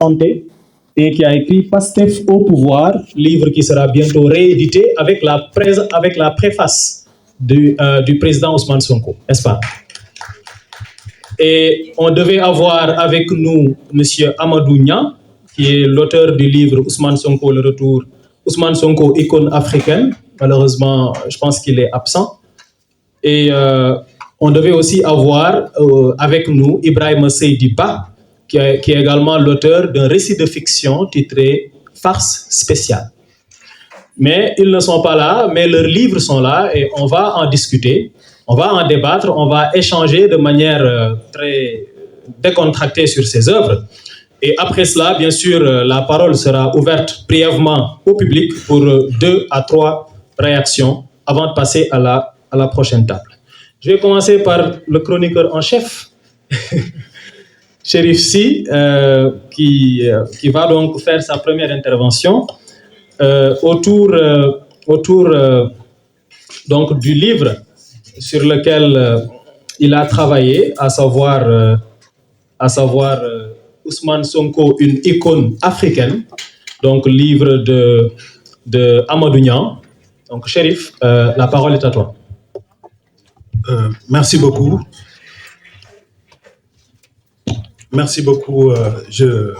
santé et qui a écrit Pastef au pouvoir, livre qui sera bientôt réédité avec la préface du président Ousmane Sonko, n'est-ce pas? Et on devait avoir avec nous M. Amadou Nia, qui est l'auteur du livre Ousmane Sonko, le retour, Ousmane Sonko, icône africaine. Malheureusement, je pense qu'il est absent. Et on devait aussi avoir avec nous Ibrahim Seydi Ba, qui est également l'auteur d'un récit de fiction titré Farce spéciale. Mais ils ne sont pas là, mais leurs livres sont là et on va en discuter, on va en débattre, on va échanger de manière très décontractée sur ces œuvres. Et après cela, bien sûr, la parole sera ouverte brièvement au public pour 2 à 3 réactions avant de passer à la prochaine table. Je vais commencer par le chroniqueur en chef, Chérif Sy, qui va donc faire sa première intervention autour donc du livre sur lequel il a travaillé, à savoir Ousmane Sonko, une icône africaine, donc livre de Amadou Niang. Donc Chérif, la parole est à toi. Merci beaucoup. Merci beaucoup. Je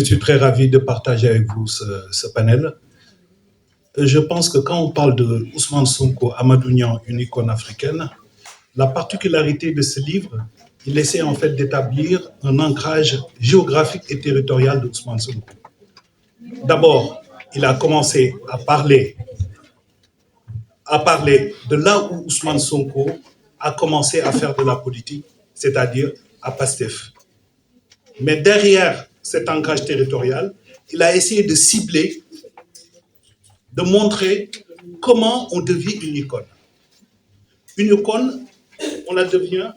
suis très ravi de partager avec vous ce panel. Je pense que quand on parle de Ousmane Sonko, Amadou Niang, une icône africaine, la particularité de ce livre, il essaie en fait d'établir un ancrage géographique et territorial de Ousmane Sonko. D'abord, il a commencé à parler de là où Ousmane Sonko a commencé à faire de la politique, c'est-à-dire à Pastef. Mais derrière cet ancrage territorial, il a essayé de cibler, de montrer comment on devient une icône. Une icône, on la devient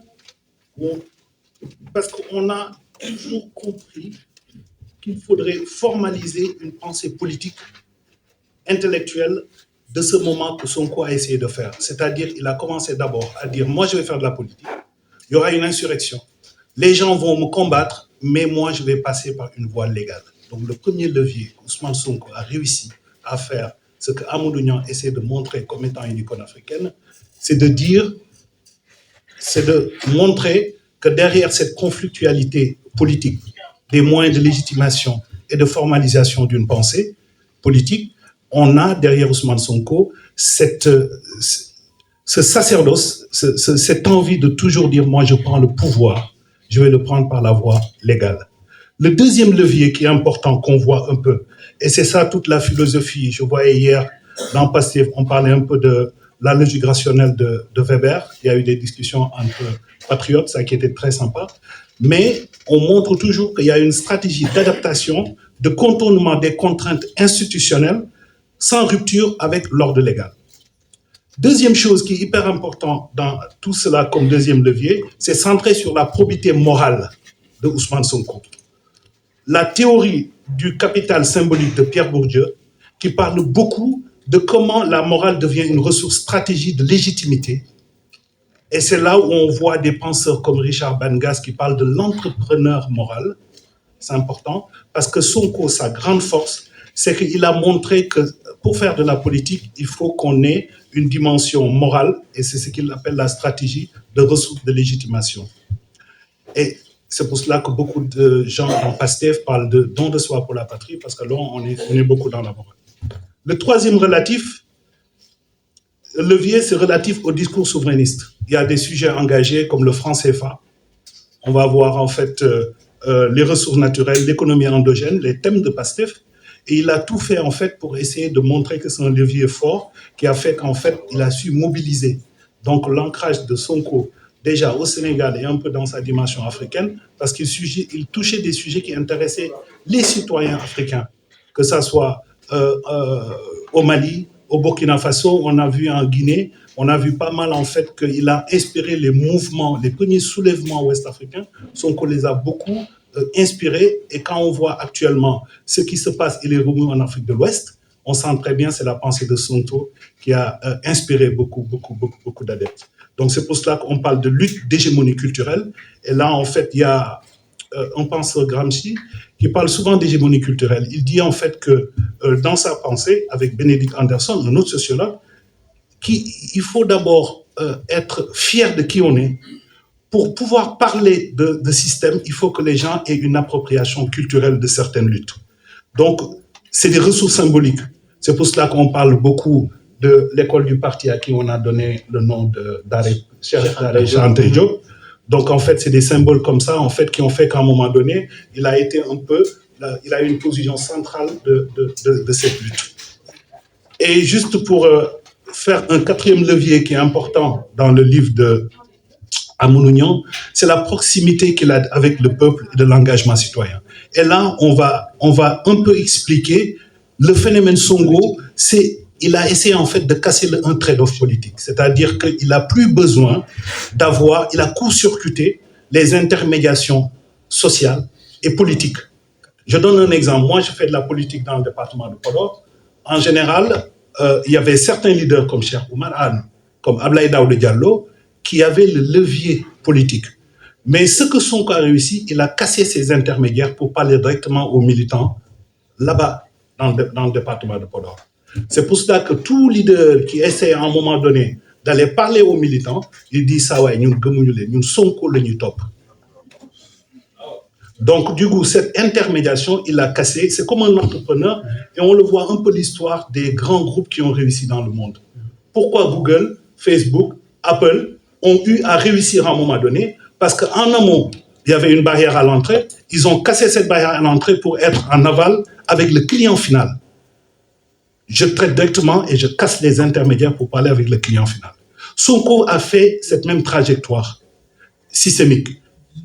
parce qu'on a toujours compris qu'il faudrait formaliser une pensée politique, intellectuelle, de ce moment que Sonko a essayé de faire. C'est-à-dire, il a commencé d'abord à dire, moi je vais faire de la politique, il y aura une insurrection, les gens vont me combattre, mais moi je vais passer par une voie légale. Donc le premier levier qu'Ousmane Sonko a réussi à faire, ce que Amadou Niang essaie de montrer comme étant une icône africaine, c'est de montrer que derrière cette conflictualité politique, des moyens de légitimation et de formalisation d'une pensée politique, on a derrière Ousmane Sonko ce sacerdoce, cette envie de toujours dire « moi je prends le pouvoir, je vais le prendre par la voie légale ». Le deuxième levier qui est important qu'on voit un peu, et c'est ça toute la philosophie, je voyais hier dans Pastef, on parlait un peu de la logique rationnelle de Weber, il y a eu des discussions entre patriotes, ça qui était très sympa, mais on montre toujours qu'il y a une stratégie d'adaptation, de contournement des contraintes institutionnelles, sans rupture avec l'ordre légal. Deuxième chose qui est hyper important dans tout cela comme deuxième levier, c'est centrer sur la probité morale de Ousmane Sonko. La théorie du capital symbolique de Pierre Bourdieu, qui parle beaucoup de comment la morale devient une ressource stratégique de légitimité. Et c'est là où on voit des penseurs comme Richard Bangas qui parlent de l'entrepreneur moral. C'est important parce que Sonko, sa grande force, c'est qu'il a montré que pour faire de la politique, il faut qu'on ait une dimension morale et c'est ce qu'il appelle la stratégie de ressources de légitimation. Et c'est pour cela que beaucoup de gens en Pastef parlent de don de soi pour la patrie parce que là, on est beaucoup dans la morale. Le troisième levier, c'est relatif au discours souverainiste. Il y a des sujets engagés comme le franc CFA. On va voir en fait les ressources naturelles, l'économie endogène, les thèmes de Pastef. Et il a tout fait en fait pour essayer de montrer que c'est un levier fort qui a fait qu'en fait, il a su mobiliser. Donc l'ancrage de Sonko, déjà au Sénégal et un peu dans sa dimension africaine, parce qu'il touchait des sujets qui intéressaient les citoyens africains, que ça soit au Mali, au Burkina Faso, on a vu en Guinée, on a vu pas mal en fait qu'il a inspiré les mouvements, les premiers soulèvements ouest-africains, Sonko les a beaucoup inspirés, et quand on voit actuellement ce qui se passe et les remous en Afrique de l'Ouest, on sent très bien c'est la pensée de Sonko qui a inspiré beaucoup d'adeptes. Donc c'est pour cela qu'on parle de lutte d'hégémonie culturelle, et là en fait il y a on pense à Gramsci, qui parle souvent d'hégémonie culturelle. Il dit en fait que dans sa pensée, avec Benedict Anderson, un autre sociologue, qu'il faut d'abord être fier de qui on est. Pour pouvoir parler de système, il faut que les gens aient une appropriation culturelle de certaines luttes. Donc, c'est des ressources symboliques. C'est pour cela qu'on parle beaucoup de l'école du parti à qui on a donné le nom Cheikh Anta Diop. Donc, en fait, c'est des symboles comme ça, en fait, qui ont fait qu'à un moment donné, il a été il a eu une position centrale de cette lutte. Et juste pour faire un quatrième levier qui est important dans le livre de Amadou, c'est la proximité qu'il a avec le peuple et de l'engagement citoyen. Et là, on va un peu expliquer le phénomène Sonko. Il a essayé en fait de casser un trade-off politique, c'est-à-dire qu'il n'a plus besoin il a court-circuité les intermédiations sociales et politiques. Je donne un exemple. Moi, je fais de la politique dans le département de Podor. En général, il y avait certains leaders comme Cheikh Oumar Anne, comme Abdoulaye Daouda Diallo, qui avaient le levier politique. Mais ce que Sonko a réussi, il a cassé ces intermédiaires pour parler directement aux militants là-bas, dans le département de Podor. C'est pour cela que tout leader qui essaie à un moment donné d'aller parler aux militants, il dit ça, ouais, nous Sonko le top. Donc, du coup, cette intermédiation, il l'a cassée. C'est comme un entrepreneur, et on le voit un peu l'histoire des grands groupes qui ont réussi dans le monde. Pourquoi Google, Facebook, Apple ont eu à réussir à un moment donné? Parce qu'en amont, il y avait une barrière à l'entrée. Ils ont cassé cette barrière à l'entrée pour être en aval avec le client final. Je traite directement et je casse les intermédiaires pour parler avec le client final. Sonko a fait cette même trajectoire systémique.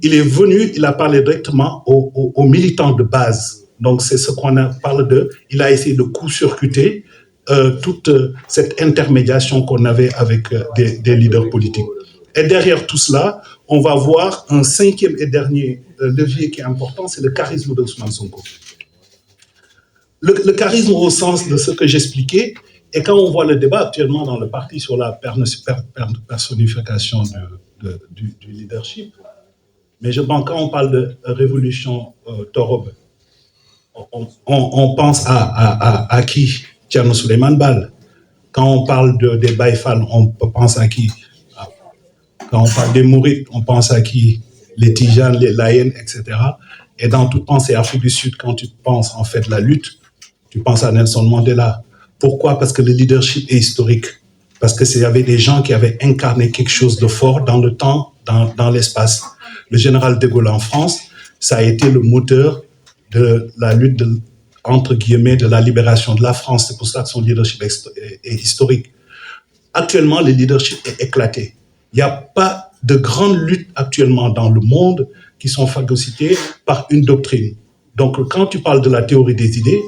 Il est venu, il a parlé directement aux militants de base. Donc, c'est ce qu'on parle de. Il a essayé de court-circuiter toute cette intermédiation qu'on avait avec des leaders politiques. Et derrière tout cela, on va voir un cinquième et dernier levier qui est important, c'est le charisme d'Ousmane Sonko. Le charisme au sens de ce que j'expliquais, et quand on voit le débat actuellement dans le parti sur la personnification du leadership, mais quand on parle de révolution Torob, on pense à qui? Thierno Souleymane Baal. Quand on parle des Baïfal, on pense à qui? Quand on parle des Mourides, on pense à qui? Les Tijanes, les Layènes, etc. Et dans toute pensée Afrique du Sud, quand tu penses en fait la lutte, tu penses à Nelson Mandela. Pourquoi? Parce que le leadership est historique. Parce qu'il y avait des gens qui avaient incarné quelque chose de fort dans le temps, dans l'espace. Le général de Gaulle en France, ça a été le moteur de la lutte, entre guillemets, de la libération de la France. C'est pour ça que son leadership est historique. Actuellement, le leadership est éclaté. Il n'y a pas de grandes luttes actuellement dans le monde qui sont phagocytées par une doctrine. Donc, quand tu parles de la théorie des idées,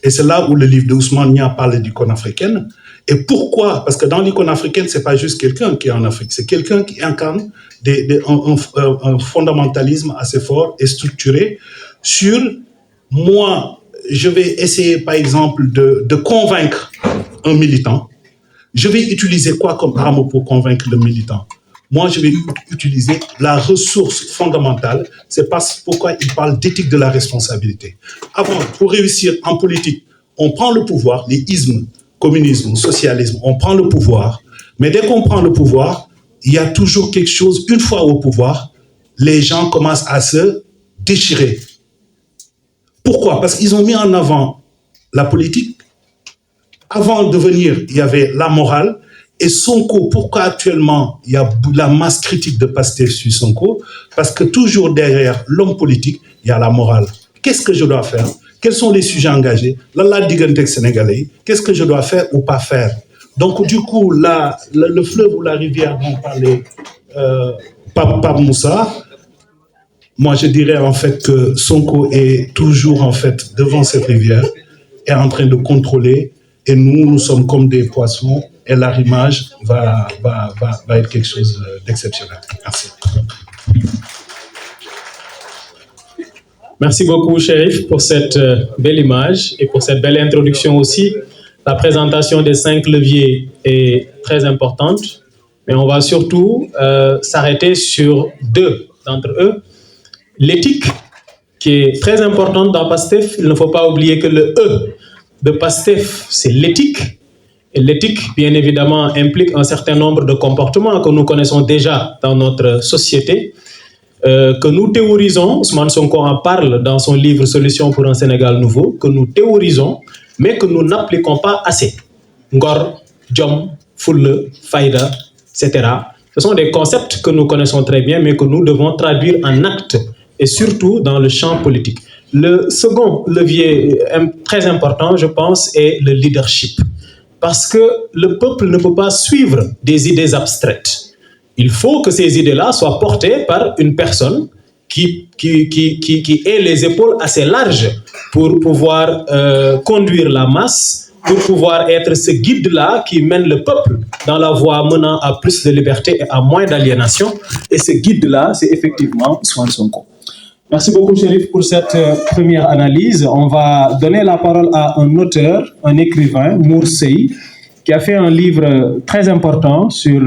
et c'est là où le livre de Ousmane Nia parle d'icône africaine. Et pourquoi? Parce que dans l'icône africaine, c'est pas juste quelqu'un qui est en Afrique, c'est quelqu'un qui incarne un fondamentalisme assez fort et structuré sur moi. Je vais essayer, par exemple, de convaincre un militant. Je vais utiliser quoi comme arme pour convaincre le militant? Moi, je vais utiliser la ressource fondamentale. C'est pourquoi il parle d'éthique de la responsabilité. Avant, pour réussir en politique, on prend le pouvoir, les ismes, communisme, socialisme, on prend le pouvoir. Mais dès qu'on prend le pouvoir, il y a toujours quelque chose, une fois au pouvoir, les gens commencent à se déchirer. Pourquoi? Parce qu'ils ont mis en avant la politique. Avant de venir, il y avait la morale. Et Sonko, pourquoi actuellement il y a la masse critique de Pastef sur Sonko? Parce que toujours derrière l'homme politique, il y a la morale. Qu'est-ce que je dois faire? Quels sont les sujets engagés? La digantek sénégalais, qu'est-ce que je dois faire ou pas faire? Donc du coup, là, le fleuve ou la rivière dont parlait Pape Moussa, moi je dirais en fait que Sonko est toujours en fait devant cette rivière, est en train de contrôler, et nous sommes comme des poissons. Et l'arrimage va être quelque chose d'exceptionnel. Merci. Merci beaucoup, Chérif, pour cette belle image et pour cette belle introduction aussi. La présentation des 5 leviers est très importante, mais on va surtout s'arrêter sur 2 d'entre eux. L'éthique qui est très importante dans PASTEF. Il ne faut pas oublier que le E de PASTEF, c'est l'éthique. Et l'éthique, bien évidemment, implique un certain nombre de comportements que nous connaissons déjà dans notre société, que nous théorisons. Ousmane Sonko en parle dans son livre « Solutions pour un Sénégal nouveau », que nous théorisons, mais que nous n'appliquons pas assez. Ngor, Djom, Foule, Faïda, etc. Ce sont des concepts que nous connaissons très bien, mais que nous devons traduire en actes, et surtout dans le champ politique. Le second levier très important, je pense, est le leadership. Parce que le peuple ne peut pas suivre des idées abstraites. Il faut que ces idées-là soient portées par une personne qui ait les épaules assez larges pour pouvoir conduire la masse, pour pouvoir être ce guide-là qui mène le peuple dans la voie menant à plus de liberté et à moins d'aliénation. Et ce guide-là, c'est effectivement Ousmane Sonko. Merci beaucoup, Chérif, pour cette première analyse. On va donner la parole à un auteur, un écrivain, Mour Sey, qui a fait un livre très important sur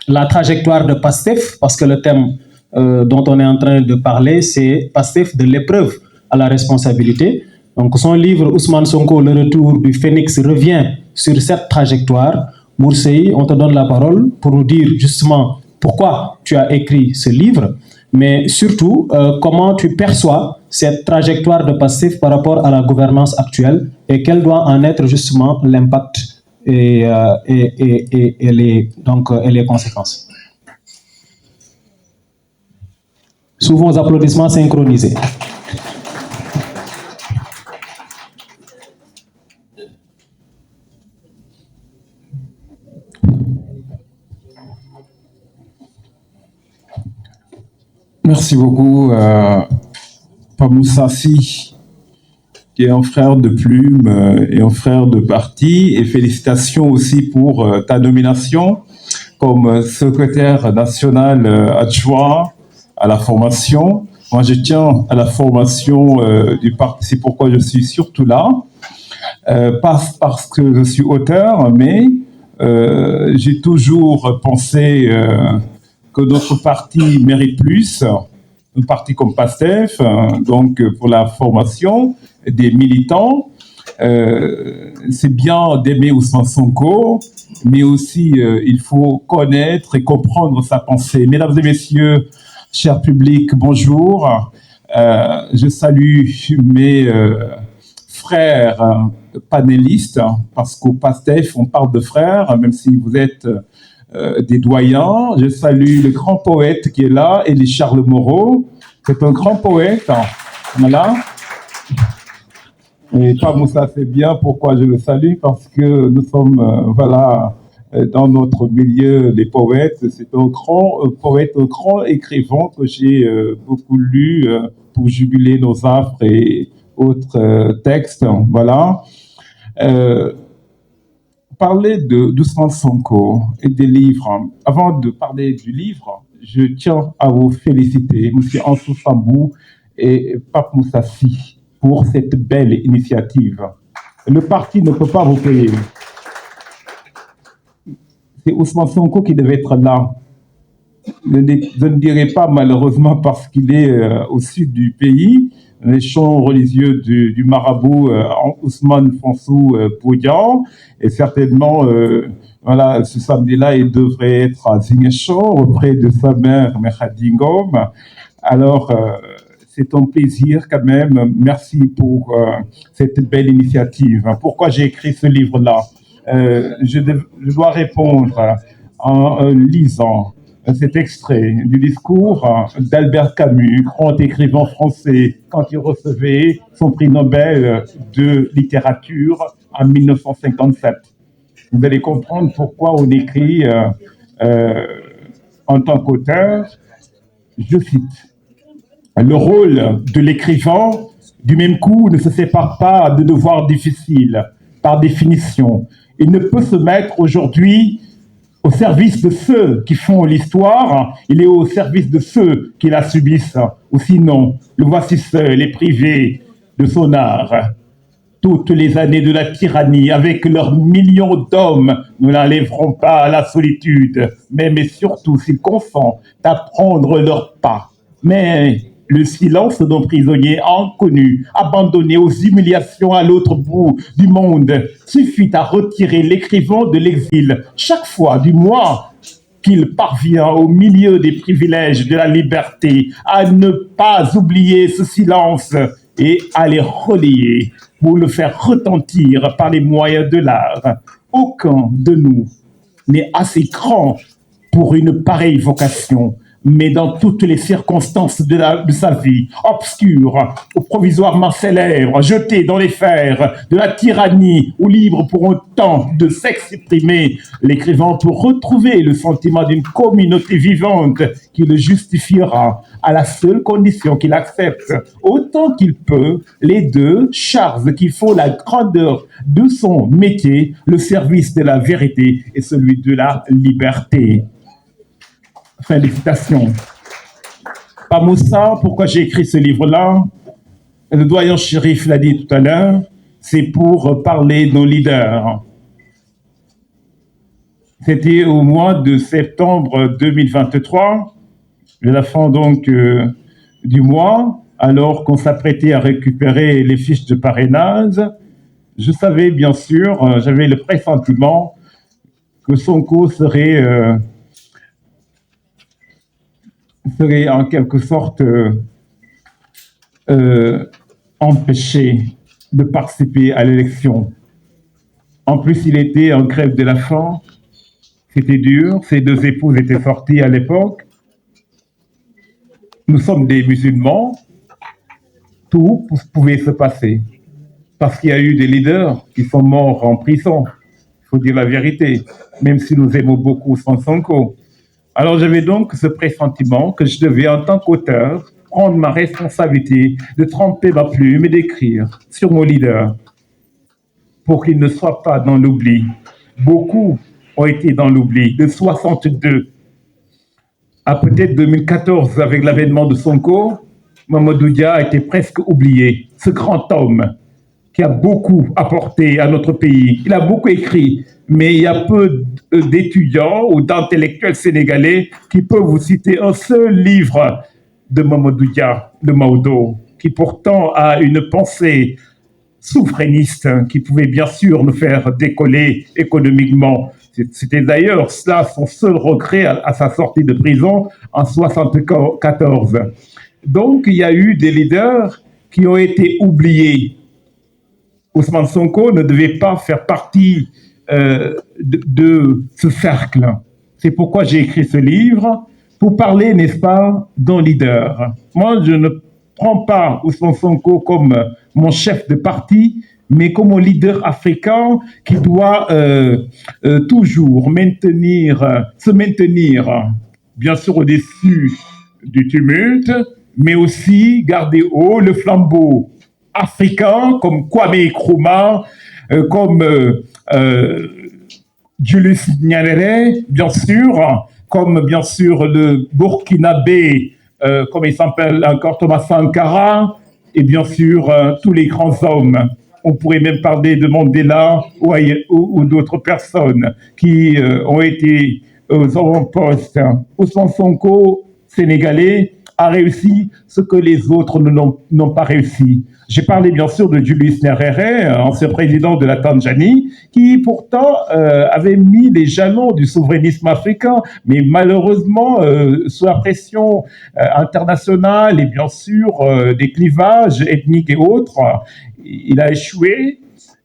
la trajectoire de PASTEF, parce que le thème dont on est en train de parler, c'est PASTEF de l'épreuve à la responsabilité. Donc, son livre, Ousmane Sonko, le retour du Phénix, revient sur cette trajectoire. Mour Sey, on te donne la parole pour nous dire justement pourquoi tu as écrit ce livre, mais surtout, comment tu perçois cette trajectoire de PASTEF par rapport à la gouvernance actuelle et quel doit en être justement l'impact et les conséquences. Sous vos applaudissements synchronisés. Merci beaucoup, Pamoussafi, qui est un frère de plume et un frère de parti. Et félicitations aussi pour ta nomination comme secrétaire national adjoint à la formation. Moi, je tiens à la formation du parti, c'est pourquoi je suis surtout là. Pas parce que je suis auteur, mais j'ai toujours pensé que notre parti mérite plus, un parti comme PASTEF, donc pour la formation des militants. C'est bien d'aimer Ousmane Sonko, mais aussi il faut connaître et comprendre sa pensée. Mesdames et messieurs, cher public, bonjour. Je salue mes frères panélistes, parce qu'au PASTEF, on parle de frères, même si vous êtes des doyens. Je salue le grand poète qui est là, Élie Charles Moreau. C'est un grand poète. Voilà. Et Pamoussa sait bien pourquoi je le salue, parce que nous sommes, voilà, dans notre milieu, les poètes. C'est un grand poète, un grand écrivain que j'ai beaucoup lu pour jubiler nos affres et autres textes. Voilà. Parler d'Ousmane Sonko et des livres. Avant de parler du livre, je tiens à vous féliciter, M. Ansou Sambou et Pape Moussafi, pour cette belle initiative. Le parti ne peut pas vous payer. C'est Ousmane Sonko qui devait être là. Je ne dirais pas malheureusement parce qu'il est au sud du pays, les chants religieux du marabout Ousmane Fonsou Boudian, et certainement, voilà, ce samedi-là, il devrait être à Ziguinchor auprès de sa mère, Merhadi Ngom. Alors, c'est un plaisir quand même. Merci pour cette belle initiative. Pourquoi j'ai écrit ce livre-là? Je dois répondre en lisant cet extrait du discours d'Albert Camus, grand écrivain français, quand il recevait son prix Nobel de littérature en 1957. Vous allez comprendre pourquoi on écrit en tant qu'auteur, je cite, « Le rôle de l'écrivain, du même coup, ne se sépare pas de devoirs difficiles, par définition. Il ne peut se mettre aujourd'hui au service de ceux qui font l'histoire, il est au service de ceux qui la subissent. Ou sinon, le voici seul et privé de son art. Toutes les années de la tyrannie, avec leurs millions d'hommes, ne l'enlèveront pas à la solitude, mais surtout s'ils consentent à prendre leur pas. Mais le silence d'un prisonnier inconnu, abandonné aux humiliations à l'autre bout du monde, suffit à retirer l'écrivain de l'exil chaque fois du mois qu'il parvient au milieu des privilèges de la liberté à ne pas oublier ce silence et à les relayer pour le faire retentir par les moyens de l'art. Aucun de nous n'est assez grand pour une pareille vocation, mais dans toutes les circonstances de sa vie, obscure, ou provisoirement célèbre, jeté dans les fers de la tyrannie, ou libre pour un temps de s'exprimer, l'écrivain peut retrouver le sentiment d'une communauté vivante qui le justifiera à la seule condition qu'il accepte, autant qu'il peut, les deux charges qui font la grandeur de son métier, le service de la vérité et celui de la liberté. Fin de citation. Par Moussa, pourquoi j'ai écrit ce livre-là? Le doyen Chérif l'a dit tout à l'heure, c'est pour parler de nos leaders. C'était au mois de septembre 2023, à la fin donc du mois, alors qu'on s'apprêtait à récupérer les fiches de parrainage. Je savais bien sûr, j'avais le pressentiment que Sonko serait en quelque sorte empêché de participer à l'élection. En plus, il était en grève de la faim, c'était dur, ses deux épouses étaient sorties à l'époque. Nous sommes des musulmans, tout pouvait se passer, parce qu'il y a eu des leaders qui sont morts en prison, il faut dire la vérité, même si nous aimons beaucoup Sonko. Alors j'avais donc ce pressentiment que je devais, en tant qu'auteur, prendre ma responsabilité de tremper ma plume et d'écrire sur mon leader pour qu'il ne soit pas dans l'oubli. Beaucoup ont été dans l'oubli. De 62 à peut-être 2014, avec l'avènement de Sonko, Mamadou Dia a été presque oublié. Ce grand homme qui a beaucoup apporté à notre pays. Il a beaucoup écrit, mais il y a peu d'étudiants ou d'intellectuels sénégalais qui peuvent vous citer un seul livre de Mamadou Dia, de Maodo, qui pourtant a une pensée souverainiste qui pouvait bien sûr nous faire décoller économiquement. C'était d'ailleurs cela son seul regret à sa sortie de prison en 1974. Donc il y a eu des leaders qui ont été oubliés. Ousmane Sonko ne devait pas faire partie de ce cercle. C'est pourquoi j'ai écrit ce livre, pour parler, n'est-ce pas, d'un leader. Moi, je ne prends pas Ousmane Sonko comme mon chef de parti, mais comme un leader africain qui doit toujours se maintenir, bien sûr, au-dessus du tumulte, mais aussi garder haut le flambeau africains comme Kwame Nkrumah, comme Julius Nyerere, bien sûr, comme bien sûr le Burkinabé, comme il s'appelle encore Thomas Sankara, et bien sûr tous les grands hommes. On pourrait même parler de Mandela ou d'autres personnes qui ont été aux avant-postes. Ousmane Sonko, sénégalais, a réussi ce que les autres n'ont pas réussi. J'ai parlé bien sûr de Julius Nyerere, ancien président de la Tanzanie, qui pourtant avait mis les jalons du souverainisme africain, mais malheureusement, sous la pression internationale et bien sûr des clivages ethniques et autres, il a échoué.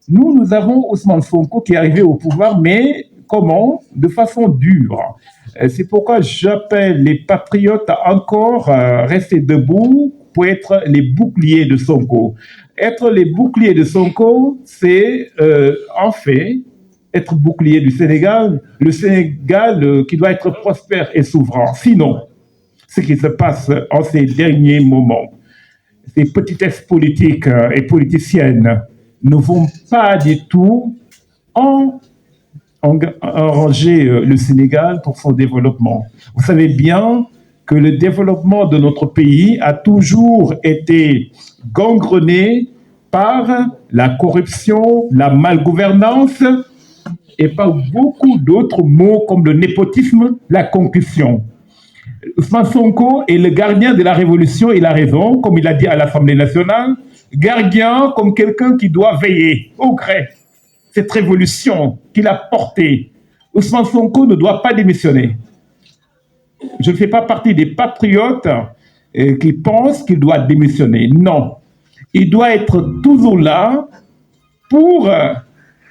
Nous avons Ousmane Sonko qui est arrivé au pouvoir, mais comment? De façon dure. C'est pourquoi j'appelle les patriotes à encore rester debout pour être les boucliers de Sonko. Être les boucliers de Sonko, c'est en fait être bouclier du Sénégal, le Sénégal qui doit être prospère et souverain. Sinon, ce qui se passe en ces derniers moments, ces petitesses politiques et politiciennes ne vont pas du tout arranger le Sénégal pour son développement. Vous savez bien que le développement de notre pays a toujours été gangrené par la corruption, la malgouvernance et par beaucoup d'autres mots comme le népotisme, la concussion. Ousmane Sonko est le gardien de la révolution, il a raison, comme il a dit à l'Assemblée nationale, gardien comme quelqu'un qui doit veiller au gré cette révolution qu'il a portée. Ousmane Sonko ne doit pas démissionner. Je ne fais pas partie des patriotes qui pensent qu'il doit démissionner. Non. Il doit être toujours là pour,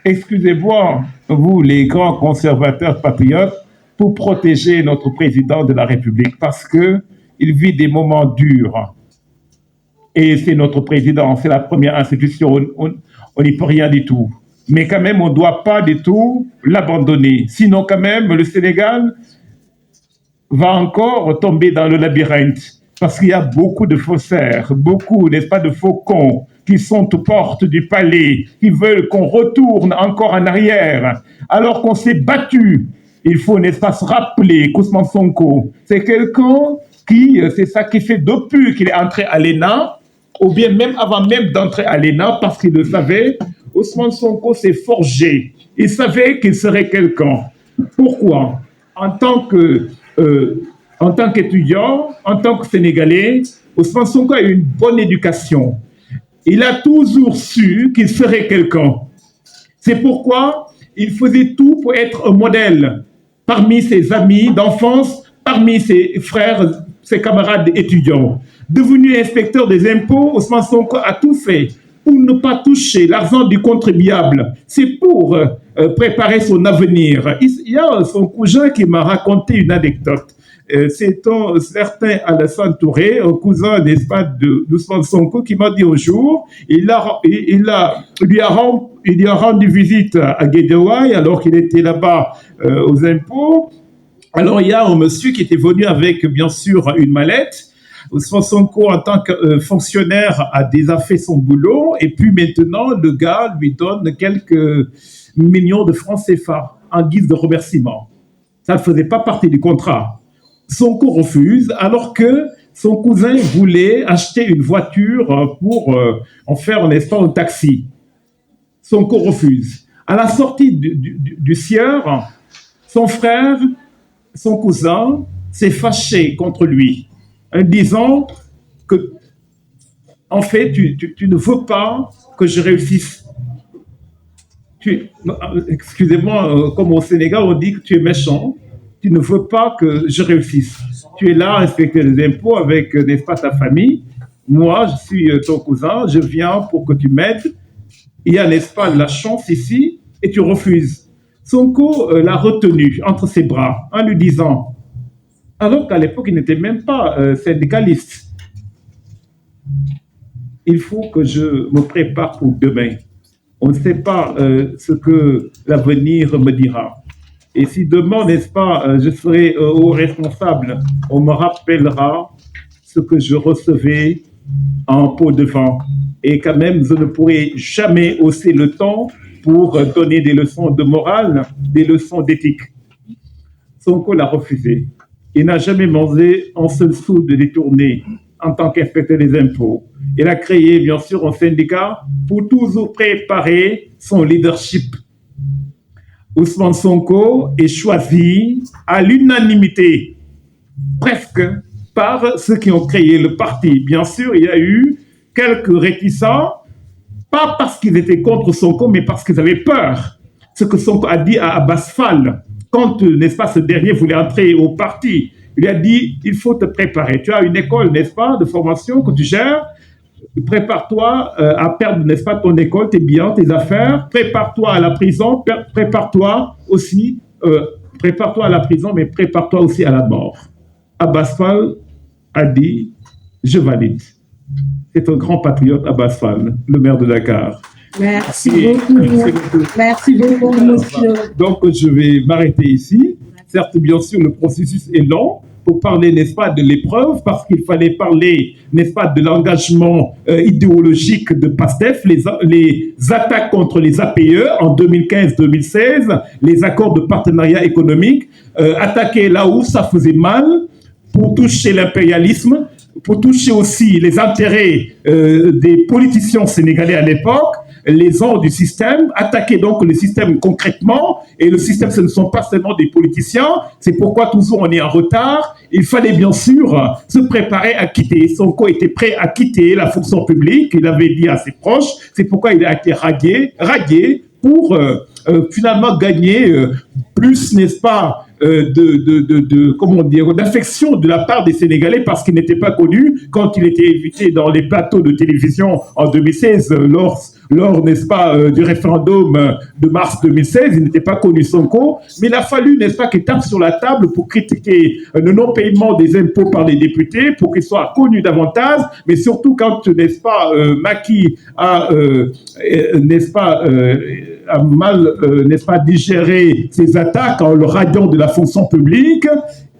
excusez-moi, vous les grands conservateurs patriotes, pour protéger notre président de la République parce qu'il vit des moments durs. Et c'est notre président, c'est la première institution, on n'y peut rien du tout. Mais quand même, on ne doit pas du tout l'abandonner. Sinon, quand même, le Sénégal va encore tomber dans le labyrinthe parce qu'il y a beaucoup de faussaires, beaucoup, n'est-ce pas, de faucons qui sont aux portes du palais, qui veulent qu'on retourne encore en arrière, alors qu'on s'est battu. Il faut, n'est-ce pas, se rappeler qu'Ousmane Sonko, c'est quelqu'un qui, c'est ça qui fait depuis qu'il est entré à l'ENA, ou bien même avant même d'entrer à l'ENA, parce qu'il le savait, Ousmane Sonko s'est forgé. Il savait qu'il serait quelqu'un. Pourquoi? En tant qu'étudiant, en tant que Sénégalais, Ousmane Sonko a eu une bonne éducation. Il a toujours su qu'il serait quelqu'un. C'est pourquoi il faisait tout pour être un modèle parmi ses amis d'enfance, parmi ses frères, ses camarades étudiants. Devenu inspecteur des impôts, Ousmane Sonko a tout fait pour ne pas toucher l'argent du contribuable. C'est pour préparer son avenir. Il y a son cousin qui m'a raconté une anecdote. C'est un certain Alassane Touré, un cousin, n'est-ce pas, d'Ousmane Sonko, qui m'a dit un jour, il lui a rendu visite à Guédiawaye alors qu'il était là-bas aux impôts. Alors il y a un monsieur qui était venu avec, bien sûr, une mallette. Ousmane Sonko, en tant que fonctionnaire, a déjà fait son boulot et puis maintenant, le gars lui donne quelques millions de francs CFA en guise de remerciement. Ça ne faisait pas partie du contrat. Sonko refuse alors que son cousin voulait acheter une voiture pour en faire, n'est-ce pas, un taxi. Sonko refuse. À la sortie du sieur, son frère, son cousin, s'est fâché contre lui en disant que, en fait, tu ne veux pas que je réussisse. Excusez-moi, comme au Sénégal, on dit que tu es méchant. Tu ne veux pas que je réussisse. Tu es là à respecter les impôts avec, n'est-ce pas, ta famille. Moi, je suis ton cousin, je viens pour que tu m'aides. Il y a, n'est-ce pas, la chance ici, et tu refuses. Sonko l'a retenu entre ses bras en lui disant, alors qu'à l'époque, il n'était même pas syndicaliste, il faut que je me prépare pour demain. On ne sait pas ce que l'avenir me dira. Et si demain, n'est-ce pas, je serai au responsable, on me rappellera ce que je recevais en pot de vin. Et quand même, je ne pourrai jamais hausser le temps pour donner des leçons de morale, des leçons d'éthique. Sonko l'a refusé. Il n'a jamais mangé un seul sou de détourné en tant qu'inspecteur des impôts. Il a créé, bien sûr, un syndicat pour toujours préparer son leadership. Ousmane Sonko est choisi à l'unanimité, presque, par ceux qui ont créé le parti. Bien sûr, il y a eu quelques réticents, pas parce qu'ils étaient contre Sonko, mais parce qu'ils avaient peur. Ce que Sonko a dit à Abbas Fall, quand, n'est-ce pas, ce dernier voulait entrer au parti, il lui a dit, il faut te préparer. Tu as une école, n'est-ce pas, de formation que tu gères. Prépare-toi à perdre, n'est-ce pas, ton école, tes biens, tes affaires. Prépare-toi à la prison. Prépare-toi aussi, prépare-toi à la prison, mais prépare-toi aussi à la mort. Abbas Fall a dit, je valide. C'est un grand patriote, Abbas Fall, le maire de Dakar. Merci beaucoup. Merci beaucoup, monsieur. Donc, je vais m'arrêter ici. Certes, bien sûr, le processus est long pour parler, n'est-ce pas, de l'épreuve, parce qu'il fallait parler, n'est-ce pas, de l'engagement idéologique de PASTEF, les attaques contre les APE en 2015-2016, les accords de partenariat économique, attaquer là où ça faisait mal pour toucher l'impérialisme, pour toucher aussi les intérêts des politiciens sénégalais à l'époque, les ans du système, attaquer donc le système concrètement, et le système, ce ne sont pas seulement des politiciens, c'est pourquoi toujours on est en retard. Il fallait bien sûr se préparer à quitter. Sonko était prêt à quitter la fonction publique, il avait dit à ses proches, c'est pourquoi il a été radié pour finalement gagner plus, n'est-ce pas, comment dire, d'affection de la part des Sénégalais parce qu'il n'était pas connu quand il était invité dans les plateaux de télévision en 2016 lors n'est-ce pas, du référendum de mars 2016, il n'était pas connu Sonko, mais il a fallu, n'est-ce pas, qu'il tape sur la table pour critiquer le non-paiement des impôts par les députés, pour qu'il soit connu davantage, mais surtout quand, n'est-ce pas, Macky a, n'est-ce pas, a mal, n'est-ce pas, digéré ses attaques en le radiant de la fonction publique,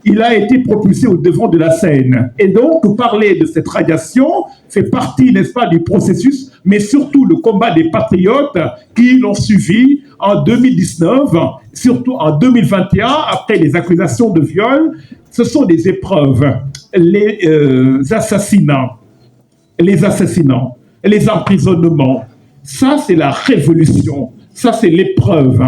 il a été propulsé au devant de la scène. Et donc, parler de cette radiation fait partie, n'est-ce pas, du processus, mais surtout le combat des patriotes qui l'ont suivi en 2019, surtout en 2021, après les accusations de viol. Ce sont des épreuves. Les assassinats, les emprisonnements, ça c'est la révolution, ça c'est l'épreuve,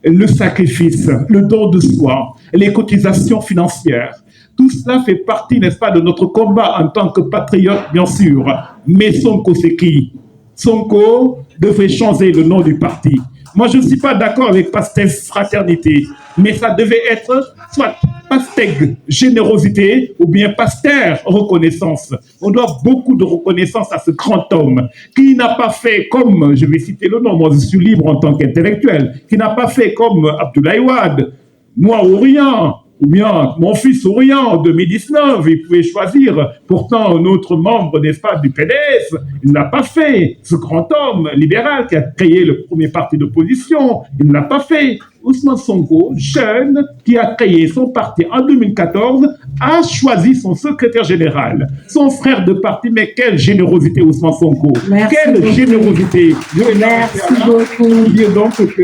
le sacrifice, le don de soi, les cotisations financières. Tout cela fait partie, n'est-ce pas, de notre combat en tant que patriote, bien sûr. Mais Sonko, c'est qui? Sonko devrait changer le nom du parti. Moi, je ne suis pas d'accord avec Pastef Fraternité, mais ça devait être soit Pasteg Générosité ou bien Pasteur Reconnaissance. On doit beaucoup de reconnaissance à ce grand homme qui n'a pas fait comme, je vais citer le nom, moi je suis libre en tant qu'intellectuel, qui n'a pas fait comme Abdoulaye Wade, moi ou rien, ou bien mon fils Orient en 2019, il pouvait choisir. Pourtant, un autre membre, n'est-ce pas, du PDS, il ne l'a pas fait. Ce grand homme libéral qui a créé le premier parti d'opposition, il ne l'a pas fait. Ousmane Sonko, jeune, qui a créé son parti en 2014, a choisi son secrétaire général, son frère de parti. Mais quelle générosité, Ousmane Sonko. Merci quelle beaucoup. Générosité. Merci beaucoup. Dire donc que...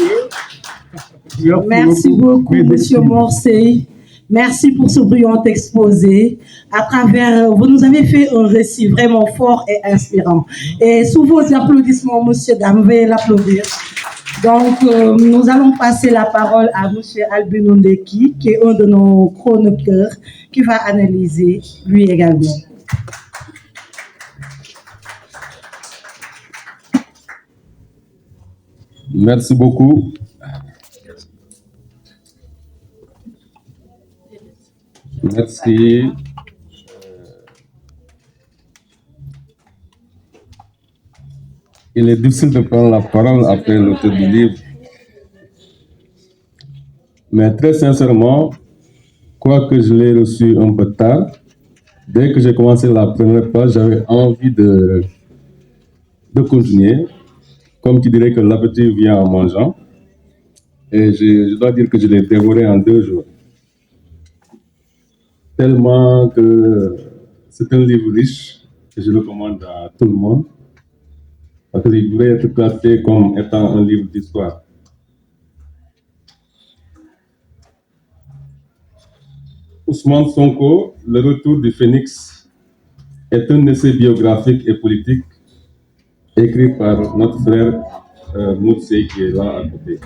Merci beaucoup, Monsieur Morsey. Merci pour ce brillant exposé. À travers, vous nous avez fait un récit vraiment fort et inspirant. Et sous vos applaudissements, Monsieur Dame, veuillez l'applaudir. Donc, nous allons passer la parole à Monsieur Albin Ondeki, qui est un de nos chroniqueurs, qui va analyser lui également. Merci beaucoup. Merci. Il est difficile de prendre la parole après l'auteur du livre. Mais très sincèrement, quoique je l'ai reçu un peu tard, dès que j'ai commencé la première page, j'avais envie de continuer. Comme tu dirais que l'appétit vient en mangeant. Et je dois dire que je l'ai dévoré en 2 jours. Tellement que c'est un livre riche, et je le recommande à tout le monde, parce qu'il devrait être classé comme étant un livre d'histoire. Ousmane Sonko, Le retour du Phénix, est un essai biographique et politique écrit par notre frère Moutsei qui est là à côté.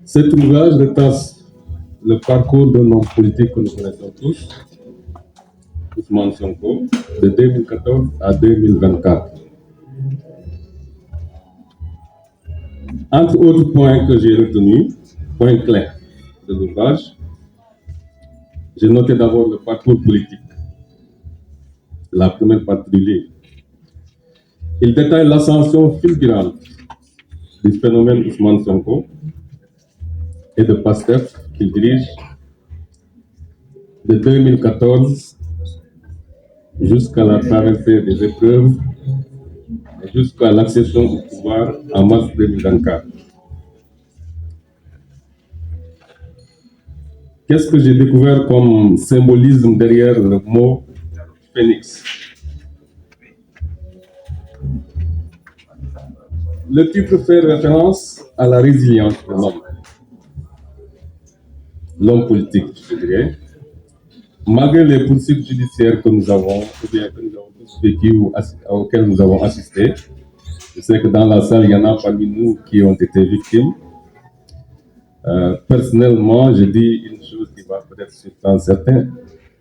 Cet ouvrage retrace le parcours d'un homme politique que nous connaissons tous, Ousmane Sonko, de 2014 à 2024. Entre autres points que j'ai retenus, points clés de l'ouvrage, j'ai noté d'abord le parcours politique, la première partie du livre. Il détaille l'ascension fulgurante du phénomène Ousmane Sonko et de Pastef qu'il dirige de 2014 jusqu'à la traversée des épreuves et jusqu'à l'accession au pouvoir en mars 2024. Qu'est-ce que j'ai découvert comme symbolisme derrière le mot phénix? Le titre fait référence à la résilience de l'homme politique, je dirais, malgré les poursuites judiciaires que nous avons, ou bien que nous avons tous vécu ou auxquelles nous avons assisté, je sais que dans la salle, il y en a parmi nous qui ont été victimes. Personnellement, je dis une chose qui va peut-être surprendre certains.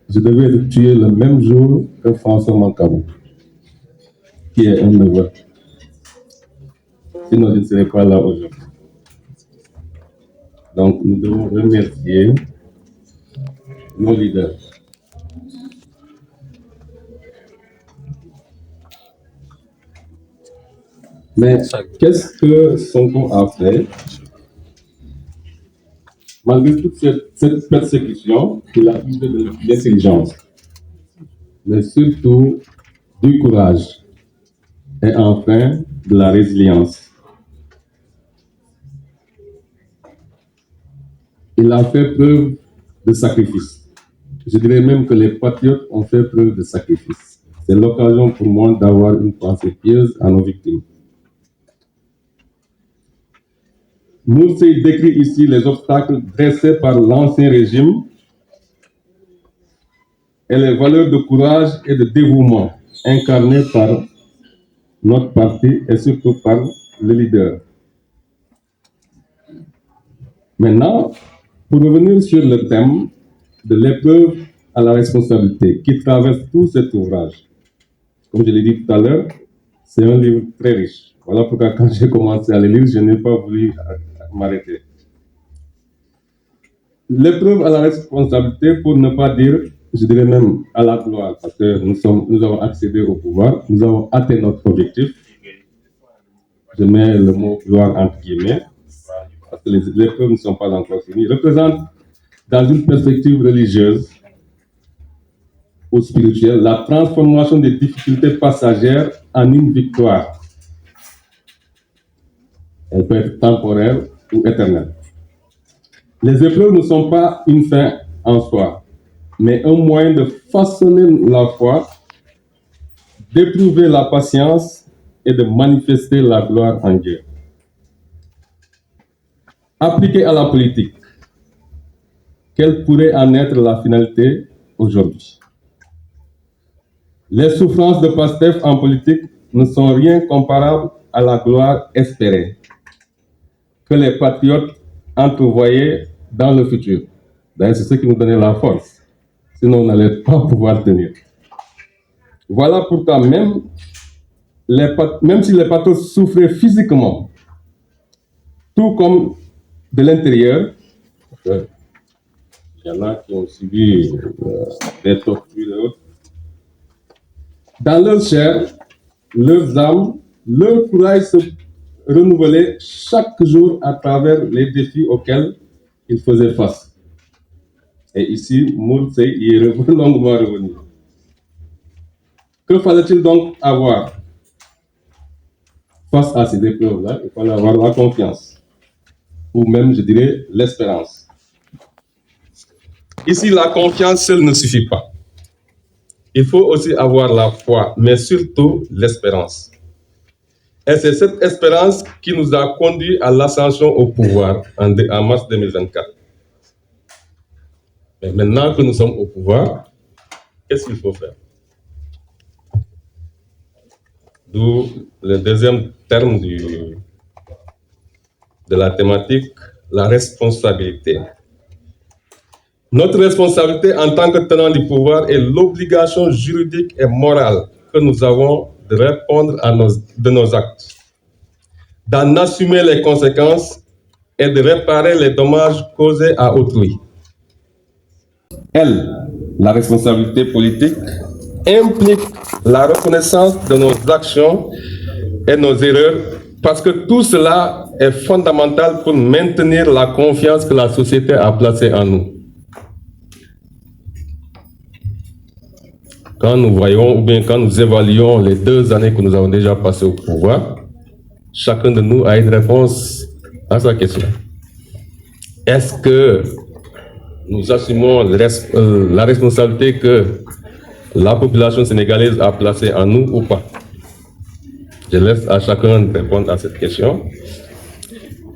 Je devais être tué le même jour que François Mancabou, qui est un neveu. Sinon, je ne serais pas là aujourd'hui. Donc, nous devons remercier nos leaders. Mais qu'est-ce que Sonko a fait? Malgré toute cette persécution, il a usé de l'intelligence, mais surtout du courage et enfin de la résilience. Il a fait preuve de sacrifice. Je dirais même que les patriotes ont fait preuve de sacrifice. C'est l'occasion pour moi d'avoir une pensée pieuse à nos victimes. Moursi décrit ici les obstacles dressés par l'ancien régime et les valeurs de courage et de dévouement incarnées par notre parti et surtout par le leader. Maintenant, pour revenir sur le thème de l'épreuve à la responsabilité qui traverse tout cet ouvrage, comme je l'ai dit tout à l'heure, c'est un livre très riche. Voilà pourquoi quand j'ai commencé à le lire, je n'ai pas voulu m'arrêter. L'épreuve à la responsabilité, pour ne pas dire, je dirais même à la gloire, parce que nous avons accédé au pouvoir, nous avons atteint notre objectif. Je mets le mot gloire entre guillemets, parce que les épreuves ne sont pas encore finies, représente dans une perspective religieuse ou spirituelle la transformation des difficultés passagères en une victoire. Elle peut être temporaire ou éternelle. Les épreuves ne sont pas une fin en soi, mais un moyen de façonner la foi, d'éprouver la patience et de manifester la gloire en Dieu. Appliqué à la politique, quelle pourrait en être la finalité aujourd'hui? Les souffrances de Pastef en politique ne sont rien comparables à la gloire espérée que les patriotes entrevoyaient dans le futur. D'ailleurs, c'est ce qui nous donnait la force. Sinon, on n'allait pas pouvoir tenir. Voilà pourquoi même si les patriotes souffraient physiquement, tout comme de l'intérieur, il y en a qui ont subi des tortures et autres, dans leur chair, leurs âmes, leur courage se renouvelait chaque jour à travers les défis auxquels ils faisaient face. Et ici, Moursi y est longuement revenu. Que fallait-il donc avoir face à ces épreuves-là? Il fallait avoir la confiance, ou même, je dirais, l'espérance. Ici, la confiance seule ne suffit pas. Il faut aussi avoir la foi, mais surtout l'espérance. Et c'est cette espérance qui nous a conduits à l'ascension au pouvoir en mars 2024. Mais maintenant que nous sommes au pouvoir, qu'est-ce qu'il faut faire? D'où le deuxième terme de la thématique, la responsabilité. Notre responsabilité en tant que tenant du pouvoir est l'obligation juridique et morale que nous avons de répondre de nos actes, d'en assumer les conséquences et de réparer les dommages causés à autrui. Elle, la responsabilité politique, implique la reconnaissance de nos actions et nos erreurs, parce que tout cela est fondamental pour maintenir la confiance que la société a placée en nous. Quand nous voyons, ou bien quand nous évaluons les 2 années que nous avons déjà passées au pouvoir, chacun de nous a une réponse à sa question. Est-ce que nous assumons la responsabilité que la population sénégalaise a placée en nous ou pas? Je laisse à chacun de répondre à cette question.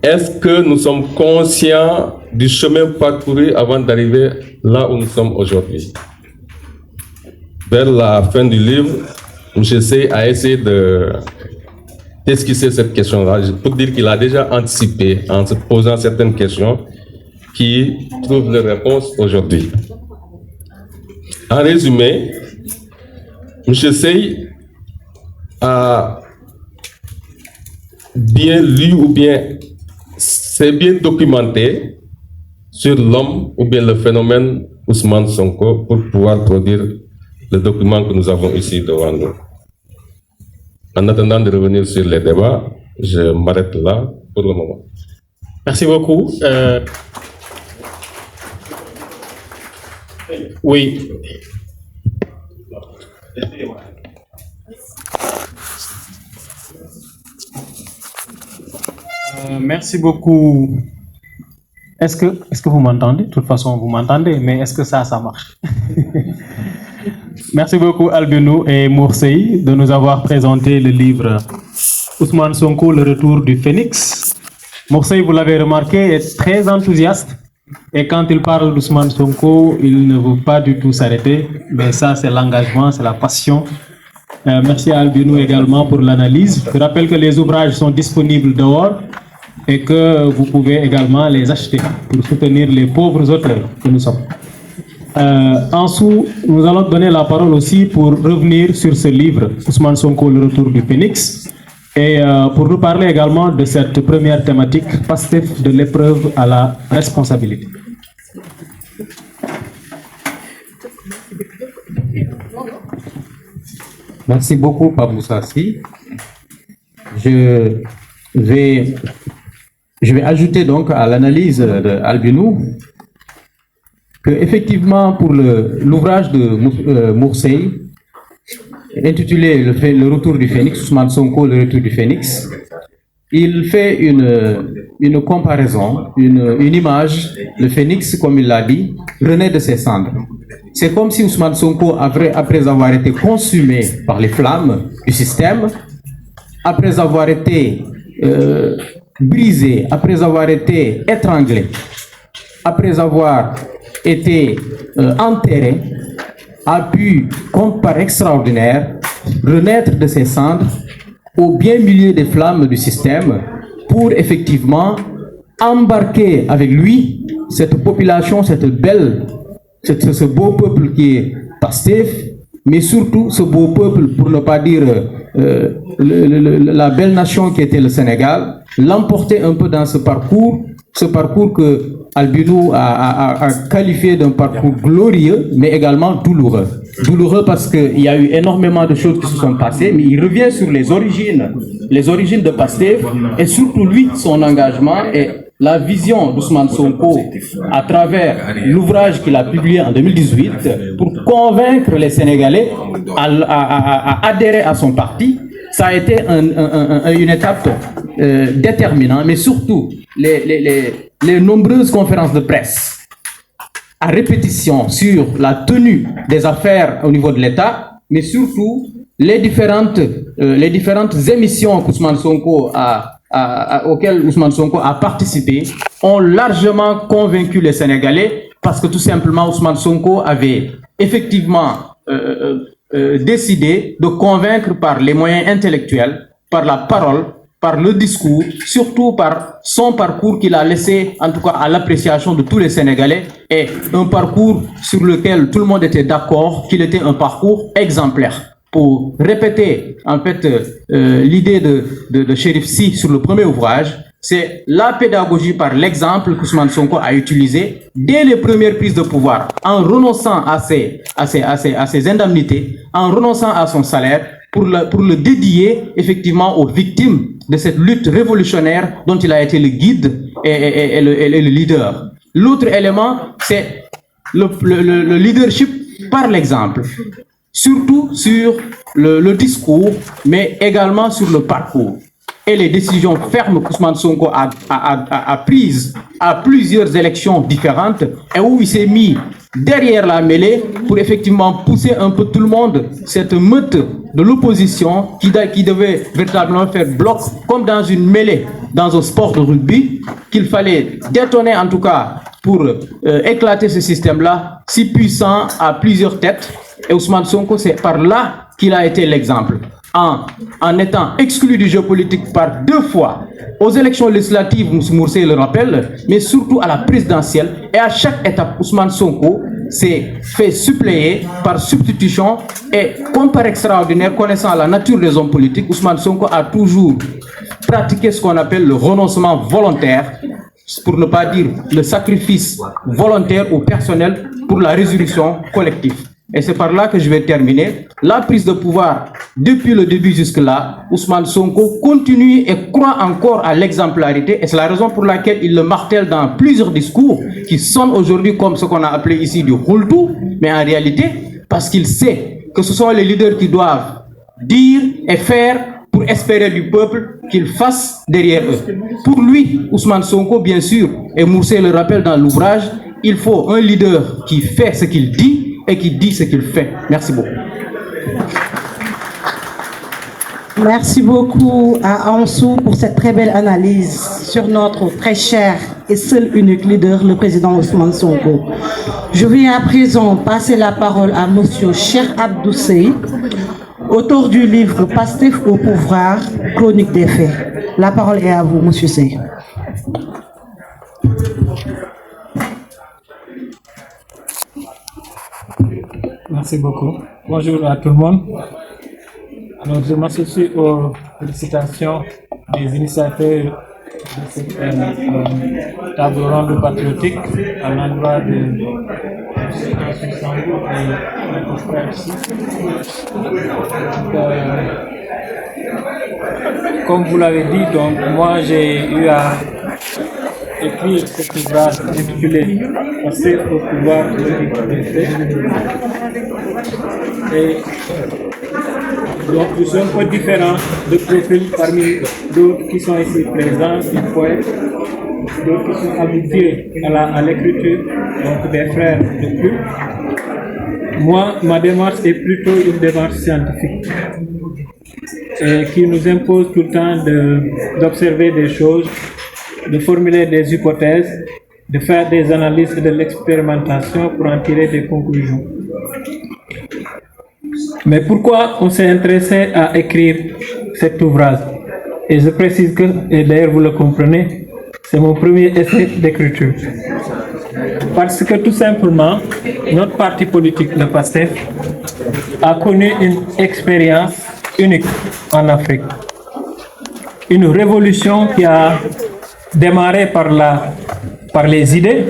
Est-ce que nous sommes conscients du chemin parcouru avant d'arriver là où nous sommes aujourd'hui? vers la fin du livre, M. Sey a essayé d'esquisser cette question-là pour dire qu'il a déjà anticipé en se posant certaines questions qui trouvent leur réponse aujourd'hui. En résumé, M. Sey a bien lu ou bien s'est bien documenté sur l'homme ou bien le phénomène Ousmane Sonko pour pouvoir produire le document que nous avons ici devant nous. En attendant de revenir sur les débats, je m'arrête là pour le moment. Merci beaucoup. Oui. Merci beaucoup. Est-ce que vous m'entendez? De toute façon, vous m'entendez, mais est-ce que ça marche? Merci beaucoup Albinou et Morsey de nous avoir présenté le livre Ousmane Sonko, le retour du Phénix. Morsey, vous l'avez remarqué, est très enthousiaste. Et quand il parle d'Ousmane Sonko, il ne veut pas du tout s'arrêter. Mais ça, c'est l'engagement, c'est la passion. Merci à Albinou également pour l'analyse. Je rappelle que les ouvrages sont disponibles dehors et que vous pouvez également les acheter pour soutenir les pauvres auteurs que nous sommes. En dessous, nous allons donner la parole aussi pour revenir sur ce livre, Ousmane Sonko, le retour du Phénix, et pour nous parler également de cette première thématique, Pastef de l'épreuve à la responsabilité. Merci beaucoup, Pape Moussassi. Je vais ajouter donc à l'analyse d'Albinou que effectivement pour l'ouvrage de Morsey intitulé le retour du Phénix, Ousmane Sonko, le retour du Phénix, il fait une comparaison, une image. Le Phénix, comme il l'a dit, renaît de ses cendres. C'est comme si Ousmane Sonko, après avoir été consumé par les flammes du système, après avoir été brisé, après avoir été étranglé, après avoir été enterré, a pu, comme par extraordinaire, renaître de ses cendres au bien milieu des flammes du système pour effectivement embarquer avec lui cette population, ce beau peuple qui est Pastef, mais surtout ce beau peuple, pour ne pas dire la belle nation qui était le Sénégal, l'emporter un peu dans ce parcours que Albinou a qualifié d'un parcours glorieux, mais également douloureux. Douloureux parce qu'il y a eu énormément de choses qui se sont passées, mais il revient sur les origines de Pastef, et surtout lui, son engagement et la vision d'Ousmane Sonko à travers l'ouvrage qu'il a publié en 2018 pour convaincre les Sénégalais à adhérer à son parti. Ça a été une étape déterminante, mais surtout les nombreuses conférences de presse à répétition sur la tenue des affaires au niveau de l'État, mais surtout les différentes émissions qu'Ousmane Sonko auxquelles Ousmane Sonko a participé ont largement convaincu les Sénégalais, parce que tout simplement Ousmane Sonko avait effectivement décidé de convaincre par les moyens intellectuels, par la parole, par le discours, surtout par son parcours qu'il a laissé, en tout cas à l'appréciation de tous les Sénégalais, et un parcours sur lequel tout le monde était d'accord qu'il était un parcours exemplaire. Pour répéter en fait l'idée de Chérif Sy sur le premier ouvrage, c'est la pédagogie par l'exemple qu'Ousmane Sonko a utilisé dès les premières prises de pouvoir, en renonçant à ses indemnités, en renonçant à son salaire, pour le dédier effectivement aux victimes de cette lutte révolutionnaire dont il a été le guide et le leader. L'autre élément, c'est le leadership par l'exemple, surtout sur le discours, mais également sur le parcours. Et les décisions fermes qu'Ousmane Sonko a prises à plusieurs élections différentes, et où il s'est mis derrière la mêlée pour effectivement pousser un peu tout le monde, cette meute de l'opposition qui devait véritablement faire bloc, comme dans une mêlée, dans un sport de rugby, qu'il fallait détonner en tout cas pour éclater ce système-là, si puissant à plusieurs têtes, Et Ousmane Sonko, c'est par là qu'il a été l'exemple. En étant exclu du jeu politique par 2 fois, aux élections législatives, M. Moursi le rappelle, mais surtout à la présidentielle. Et à chaque étape, Ousmane Sonko s'est fait suppléer par substitution. Et comme par extraordinaire, connaissant la nature des hommes politiques, Ousmane Sonko a toujours pratiqué ce qu'on appelle le renoncement volontaire, pour ne pas dire le sacrifice volontaire ou personnel pour la résolution collective. Et c'est par là que je vais terminer. La prise de pouvoir, depuis le début jusque-là, Ousmane Sonko continue et croit encore à l'exemplarité. Et c'est la raison pour laquelle il le martèle dans plusieurs discours qui sonnent aujourd'hui comme ce qu'on a appelé ici du roule-tout. Mais en réalité, parce qu'il sait que ce sont les leaders qui doivent dire et faire pour espérer du peuple qu'il fasse derrière eux. Pour lui, Ousmane Sonko, bien sûr, et Moursi le rappelle dans l'ouvrage, il faut un leader qui fait ce qu'il dit et qui dit ce qu'il fait. Merci beaucoup. Merci beaucoup à Ansou pour cette très belle analyse sur notre très cher et seul unique leader, le président Ousmane Sonko. Je vais à présent passer la parole à Monsieur Cheikh Abdou Seye, auteur du livre Pastef au pouvoir, chronique des faits. La parole est à vous, Monsieur Seye. Merci beaucoup. Bonjour à tout le monde. Alors, je m'associe aux félicitations des initiateurs de cette table ronde patriotique à l'endroit de notre frère ici. Comme vous l'avez dit, donc moi j'ai eu à écrire cet ouvrage intitulé Pastef au pouvoir des faits. Et donc je suis un peu différent de profil parmi d'autres qui sont ici présents, des poètes, d'autres qui sont habitués à l'écriture, donc des frères de plume. Moi, ma démarche est plutôt une démarche scientifique et qui nous impose tout le temps d'observer des choses, de formuler des hypothèses, de faire des analyses et de l'expérimentation pour en tirer des conclusions. Mais pourquoi on s'est intéressé à écrire cet ouvrage? Et je précise que, et d'ailleurs vous le comprenez, c'est mon premier essai d'écriture. Parce que tout simplement, notre parti politique, le PASTEF, a connu une expérience unique en Afrique. Une révolution qui a démarré par les idées,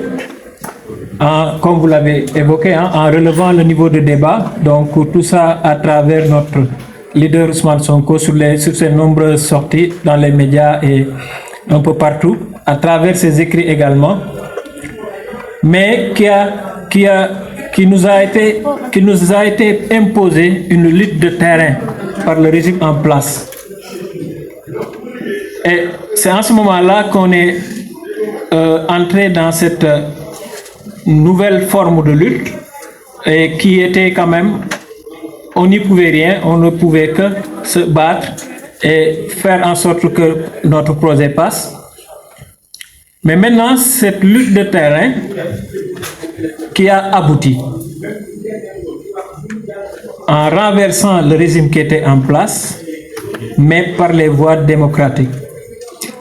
comme vous l'avez évoqué, en relevant le niveau de débat. Donc tout ça à travers notre leader Ousmane Sonko sur ses nombreuses sorties dans les médias et un peu partout, à travers ses écrits également, mais qui nous a été imposé une lutte de terrain par le régime en place. Et c'est en ce moment-là qu'on est entré dans cette nouvelle forme de lutte et qui était quand même, on n'y pouvait rien, on ne pouvait que se battre et faire en sorte que notre projet passe. Mais maintenant, cette lutte de terrain qui a abouti en renversant le régime qui était en place, mais par les voies démocratiques.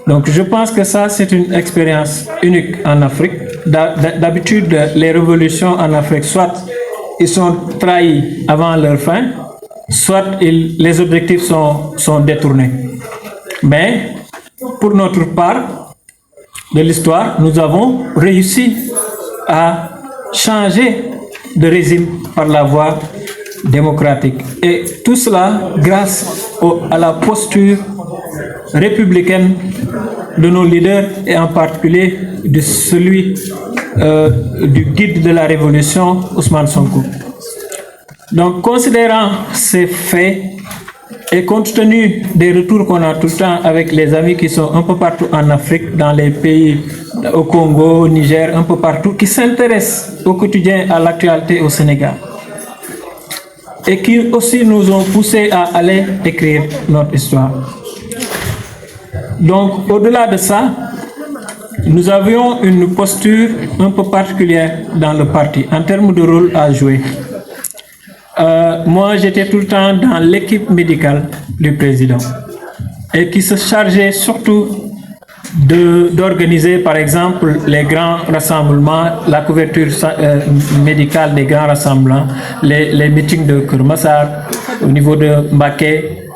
Donc je pense que ça, c'est une expérience unique en Afrique. D'habitude, les révolutions en Afrique, soit ils sont trahis avant leur fin, soit les objectifs sont détournés. Mais pour notre part de l'histoire, nous avons réussi à changer de régime par la voie démocratique. Et tout cela grâce à la posture républicaine de nos leaders et en particulier de celui du guide de la révolution, Ousmane Sonko. Donc, considérant ces faits et compte tenu des retours qu'on a tout le temps avec les amis qui sont un peu partout en Afrique, dans les pays, au Congo, au Niger, un peu partout, qui s'intéressent au quotidien à l'actualité au Sénégal et qui aussi nous ont poussés à aller écrire notre histoire. Donc, au-delà de ça, nous avions une posture un peu particulière dans le parti en termes de rôle à jouer. moi j'étais tout le temps dans l'équipe médicale du président et qui se chargeait surtout d'organiser par exemple les grands rassemblements, la couverture médicale des grands rassemblements, les meetings de Keur Massar, au niveau de Mbacké,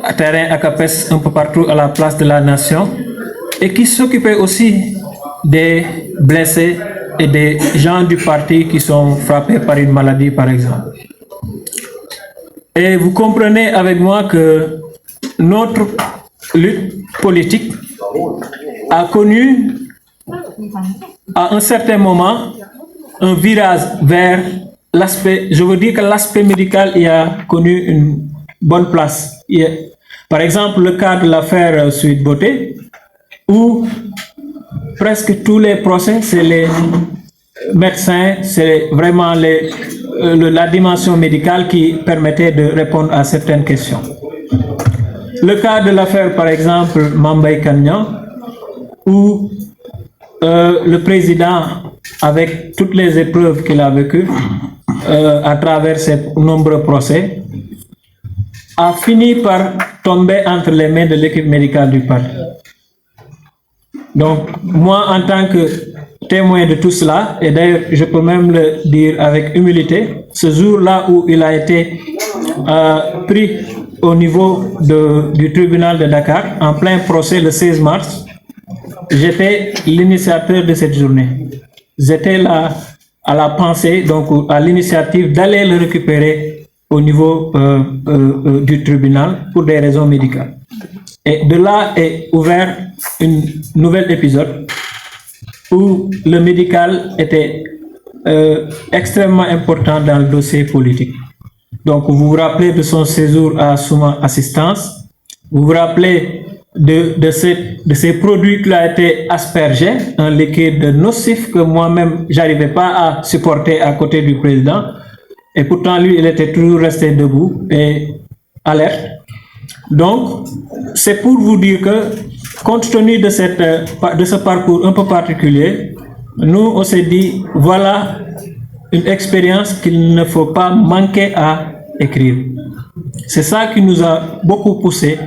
à terrain Akapes, un peu partout à la place de la Nation, et qui s'occupait aussi des blessés et des gens du parti qui sont frappés par une maladie par exemple. Et vous comprenez avec moi que notre lutte politique a connu à un certain moment un virage vers l'aspect, je veux dire que l'aspect médical y a connu une bonne place. Par exemple, le cas de l'affaire Sweet Beauté, où presque tous les procès, c'est les médecins, c'est vraiment la dimension médicale qui permettait de répondre à certaines questions. Le cas de l'affaire, par exemple, Mame Mbaye Niang, où le président, avec toutes les épreuves qu'il a vécues à travers ses nombreux procès, a fini par tomber entre les mains de l'équipe médicale du parti. Donc, moi, en tant que témoin de tout cela, et d'ailleurs, je peux même le dire avec humilité, ce jour-là où il a été pris au niveau du tribunal de Dakar, en plein procès le 16 mars, j'étais l'initiateur de cette journée. J'étais là à la pensée, donc à l'initiative d'aller le récupérer au niveau du tribunal pour des raisons médicales. Et de là est ouvert un nouvel épisode où le médical était extrêmement important dans le dossier politique. Donc vous vous rappelez de son séjour à Souma Assistance, vous vous rappelez de ces produits qu'il a été aspergé, un liquide nocif que moi-même j'arrivais pas à supporter à côté du président, et pourtant lui il était toujours resté debout et alerte. Donc c'est pour vous dire que compte tenu de ce parcours un peu particulier, nous on s'est dit voilà une expérience qu'il ne faut pas manquer à écrire. C'est ça qui nous a beaucoup poussé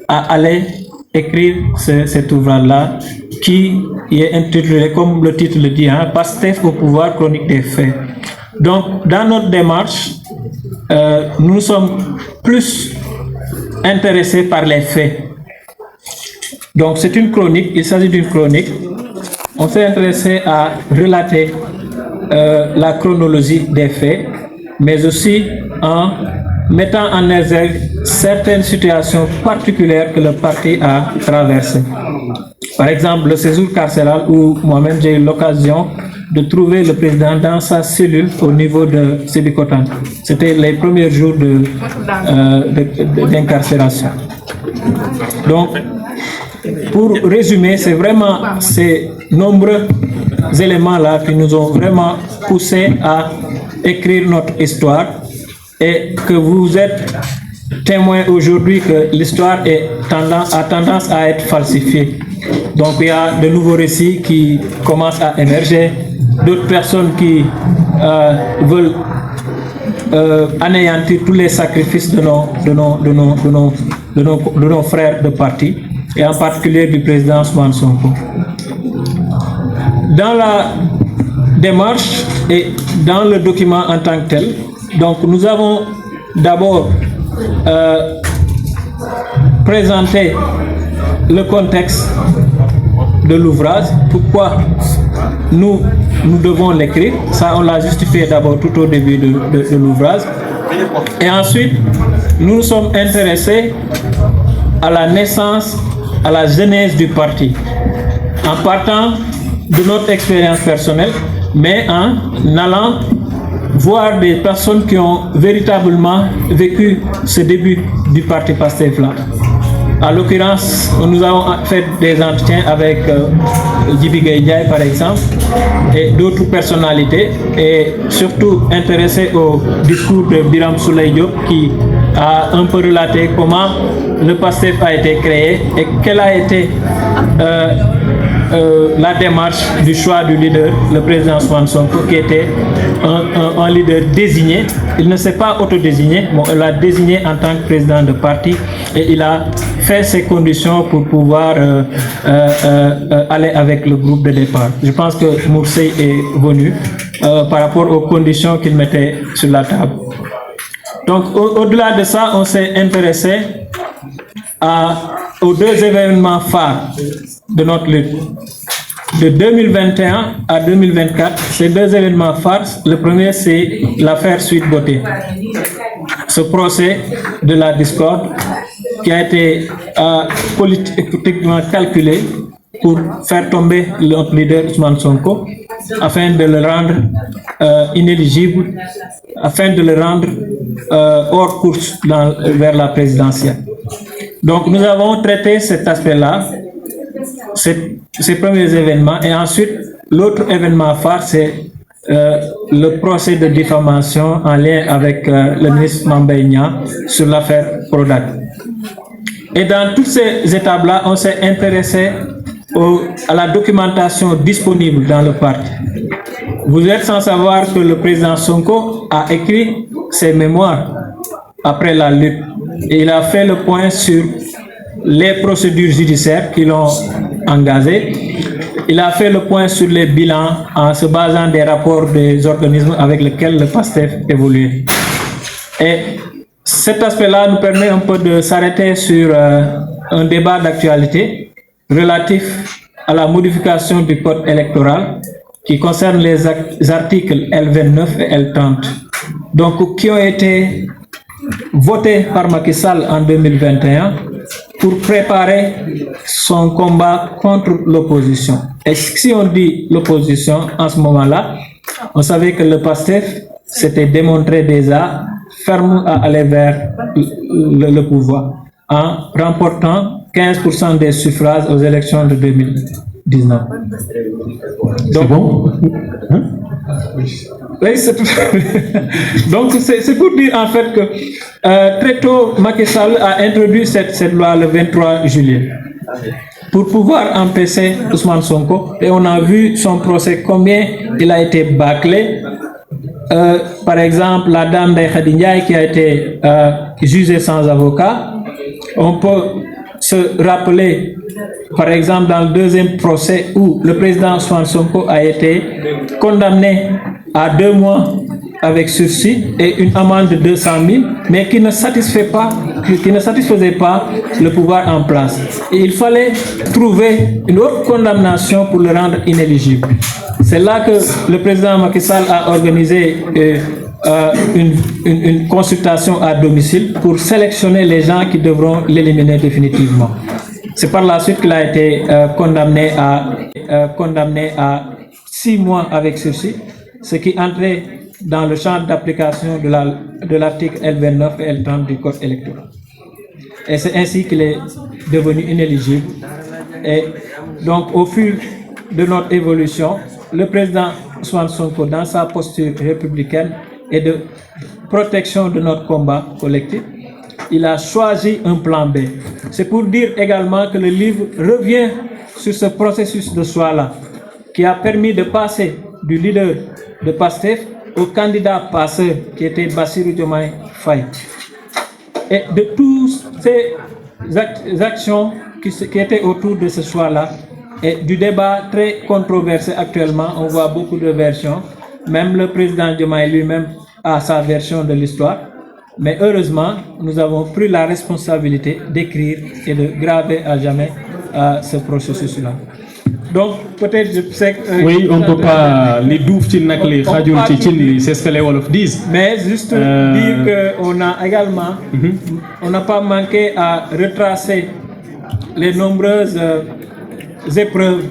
à aller écrire cet ouvrage-là qui est intitulé, comme le titre le dit, Pastef au pouvoir, chronique des faits. Donc, dans notre démarche, nous sommes plus intéressés par les faits. Donc, c'est une chronique, il s'agit d'une chronique. On s'est intéressé à relater la chronologie des faits, mais aussi en mettant en exergue certaines situations particulières que le parti a traversées. Par exemple, le séjour carcéral où moi-même j'ai eu l'occasion de trouver le président dans sa cellule au niveau de Sébikotane. C'était les premiers jours d'incarcération. Donc, pour résumer, c'est vraiment ces nombreux éléments-là qui nous ont vraiment poussé à écrire notre histoire et que vous êtes témoin aujourd'hui que l'histoire a tendance à être falsifiée. Donc il y a de nouveaux récits qui commencent à émerger, d'autres personnes qui veulent anéantir tous les sacrifices de nos frères de parti, et en particulier du président Ousmane Sonko. Dans la démarche et dans le document en tant que tel, donc nous avons d'abord présenté le contexte de l'ouvrage, pourquoi nous devons l'écrire. Ça, on l'a justifié d'abord tout au début de l'ouvrage. Et ensuite, nous nous sommes intéressés à la naissance, à la genèse du parti, en partant de notre expérience personnelle, mais en allant voir des personnes qui ont véritablement vécu ce début du parti Pastef là. En l'occurrence, nous avons fait des entretiens avec Djibi Gueye Ndiaye par exemple et d'autres personnalités, et surtout intéressés au discours de Birame Souleye Diop qui a un peu relaté comment le PASTEF a été créé et quelle a été la démarche du choix du leader, le président Ousmane Sonko, qui était un leader désigné. Il ne s'est pas autodésigné, bon, il l'a désigné en tant que président de parti et il a fait ses conditions pour pouvoir aller avec le groupe de départ. Je pense que Moursey est venu par rapport aux conditions qu'il mettait sur la table. Donc, au-delà de ça, on s'est intéressé aux deux événements phares de notre lutte. De 2021 à 2024, ces deux événements phares, le premier c'est l'affaire Sweet Beauté. Ce procès de la discorde qui a été politiquement calculé pour faire tomber notre leader Ousmane Sonko afin de le rendre inéligible, afin de le rendre hors course vers la présidentielle. Donc nous avons traité cet aspect-là, ces premiers événements, et ensuite l'autre événement phare c'est le procès de diffamation en lien avec le ministre Mame Mbaye Niang sur l'affaire Prodac. Et dans toutes ces étapes-là, on s'est intéressé à la documentation disponible dans le parti. Vous êtes sans savoir que le président Sonko a écrit ses mémoires après la lutte et il a fait le point sur les procédures judiciaires qui l'ont engagé. Il a fait le point sur les bilans en se basant des rapports des organismes avec lesquels le PASTEF évolue. Et cet aspect-là nous permet un peu de s'arrêter sur un débat d'actualité relatif à la modification du code électoral qui concerne les articles L29 et L30, donc qui ont été votés par Macky Sall en 2021 pour préparer son combat contre l'opposition. Et si on dit l'opposition en ce moment-là, on savait que le PASTEF s'était démontré déjà ferme à aller vers le pouvoir en remportant 15% des suffrages aux élections de 2019. Donc, bon. Oui, c'est tout. Donc c'est pour dire en fait que très tôt Macky Sall a introduit cette loi le 23 juillet pour pouvoir empêcher Ousmane Sonko, et on a vu son procès combien il a été bâclé. Par exemple, la dame Ndeye Khady Ndiaye qui a été jugée sans avocat. On peut se rappeler, par exemple, dans le deuxième procès où le président Ousmane Sonko a été condamné à 2 mois avec sursis et une amende de 200 000, mais qui ne satisfaisait pas le pouvoir en place. Et il fallait trouver une autre condamnation pour le rendre inéligible. C'est là que le président Macky Sall a organisé une consultation à domicile pour sélectionner les gens qui devront l'éliminer définitivement. C'est par la suite qu'il a été condamné à 6 mois avec sursis, ce qui entrait dans le champ d'application de l'article L29 et L30 du Code électoral. Et c'est ainsi qu'il est devenu inéligible. Et donc, au fil de notre évolution, le président Ousmane Sonko, dans sa posture républicaine et de protection de notre combat collectif, il a choisi un plan B. C'est pour dire également que le livre revient sur ce processus de choix-là, qui a permis de passer du leader de PASTEF au candidat passeur qui était Bassirou Diomaye Faye. Et de toutes ces actions qui étaient autour de ce choix-là, et du débat très controversé actuellement, on voit beaucoup de versions. Même le président Diomaye lui-même a sa version de l'histoire. Mais heureusement, nous avons pris la responsabilité d'écrire et de graver à jamais ce processus-là. Donc, peut-être, je sais que... oui, on ne peut pas les doufs, c'est ce que les Wolofs disent. Mais juste dire qu'on a également, on n'a pas manqué à retracer les nombreuses épreuves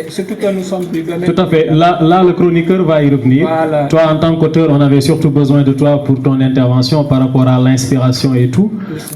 surtout que nous sommes plus. Tout à fait. Là, le chroniqueur va y revenir. Voilà. Toi, en tant qu'auteur, on avait surtout besoin de toi pour ton intervention par rapport à l'inspiration et tout.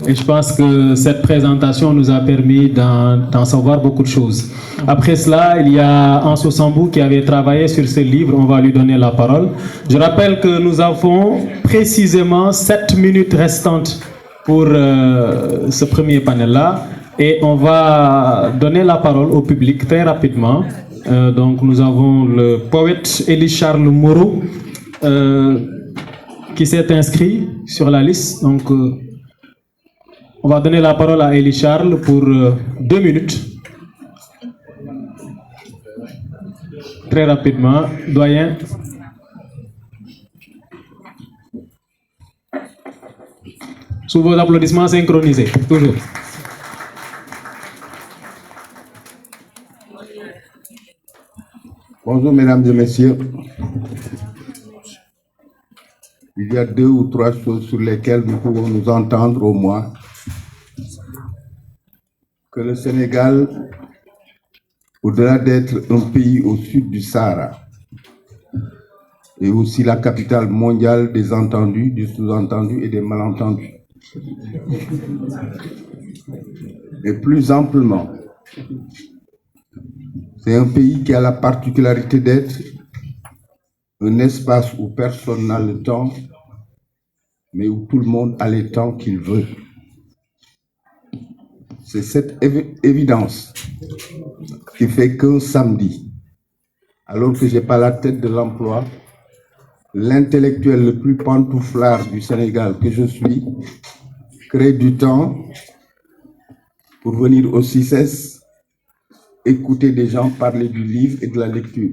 Et je pense que cette présentation nous a permis d'en savoir beaucoup de choses. Après cela, il y a Anso Sambou qui avait travaillé sur ce livre. On va lui donner la parole. Je rappelle que nous avons précisément 7 minutes restantes pour ce premier panel-là. Et on va donner la parole au public très rapidement. Donc nous avons le poète Élie Charles Moreau qui s'est inscrit sur la liste. Donc on va donner la parole à Élie Charles pour 2 minutes. Très rapidement, doyen. Sous vos applaudissements synchronisés, toujours. Bonjour mesdames et messieurs. Il y a 2 ou 3 choses sur lesquelles nous pouvons nous entendre au moins. Que le Sénégal, au-delà d'être un pays au sud du Sahara, est aussi la capitale mondiale des entendus, du sous-entendu et des malentendus. Et plus amplement, c'est un pays qui a la particularité d'être un espace où personne n'a le temps, mais où tout le monde a le temps qu'il veut. C'est cette évidence qui fait qu'un samedi, alors que je n'ai pas la tête de l'emploi, l'intellectuel le plus pantouflard du Sénégal que je suis, crée du temps pour venir au CICES, écouter des gens parler du livre et de la lecture.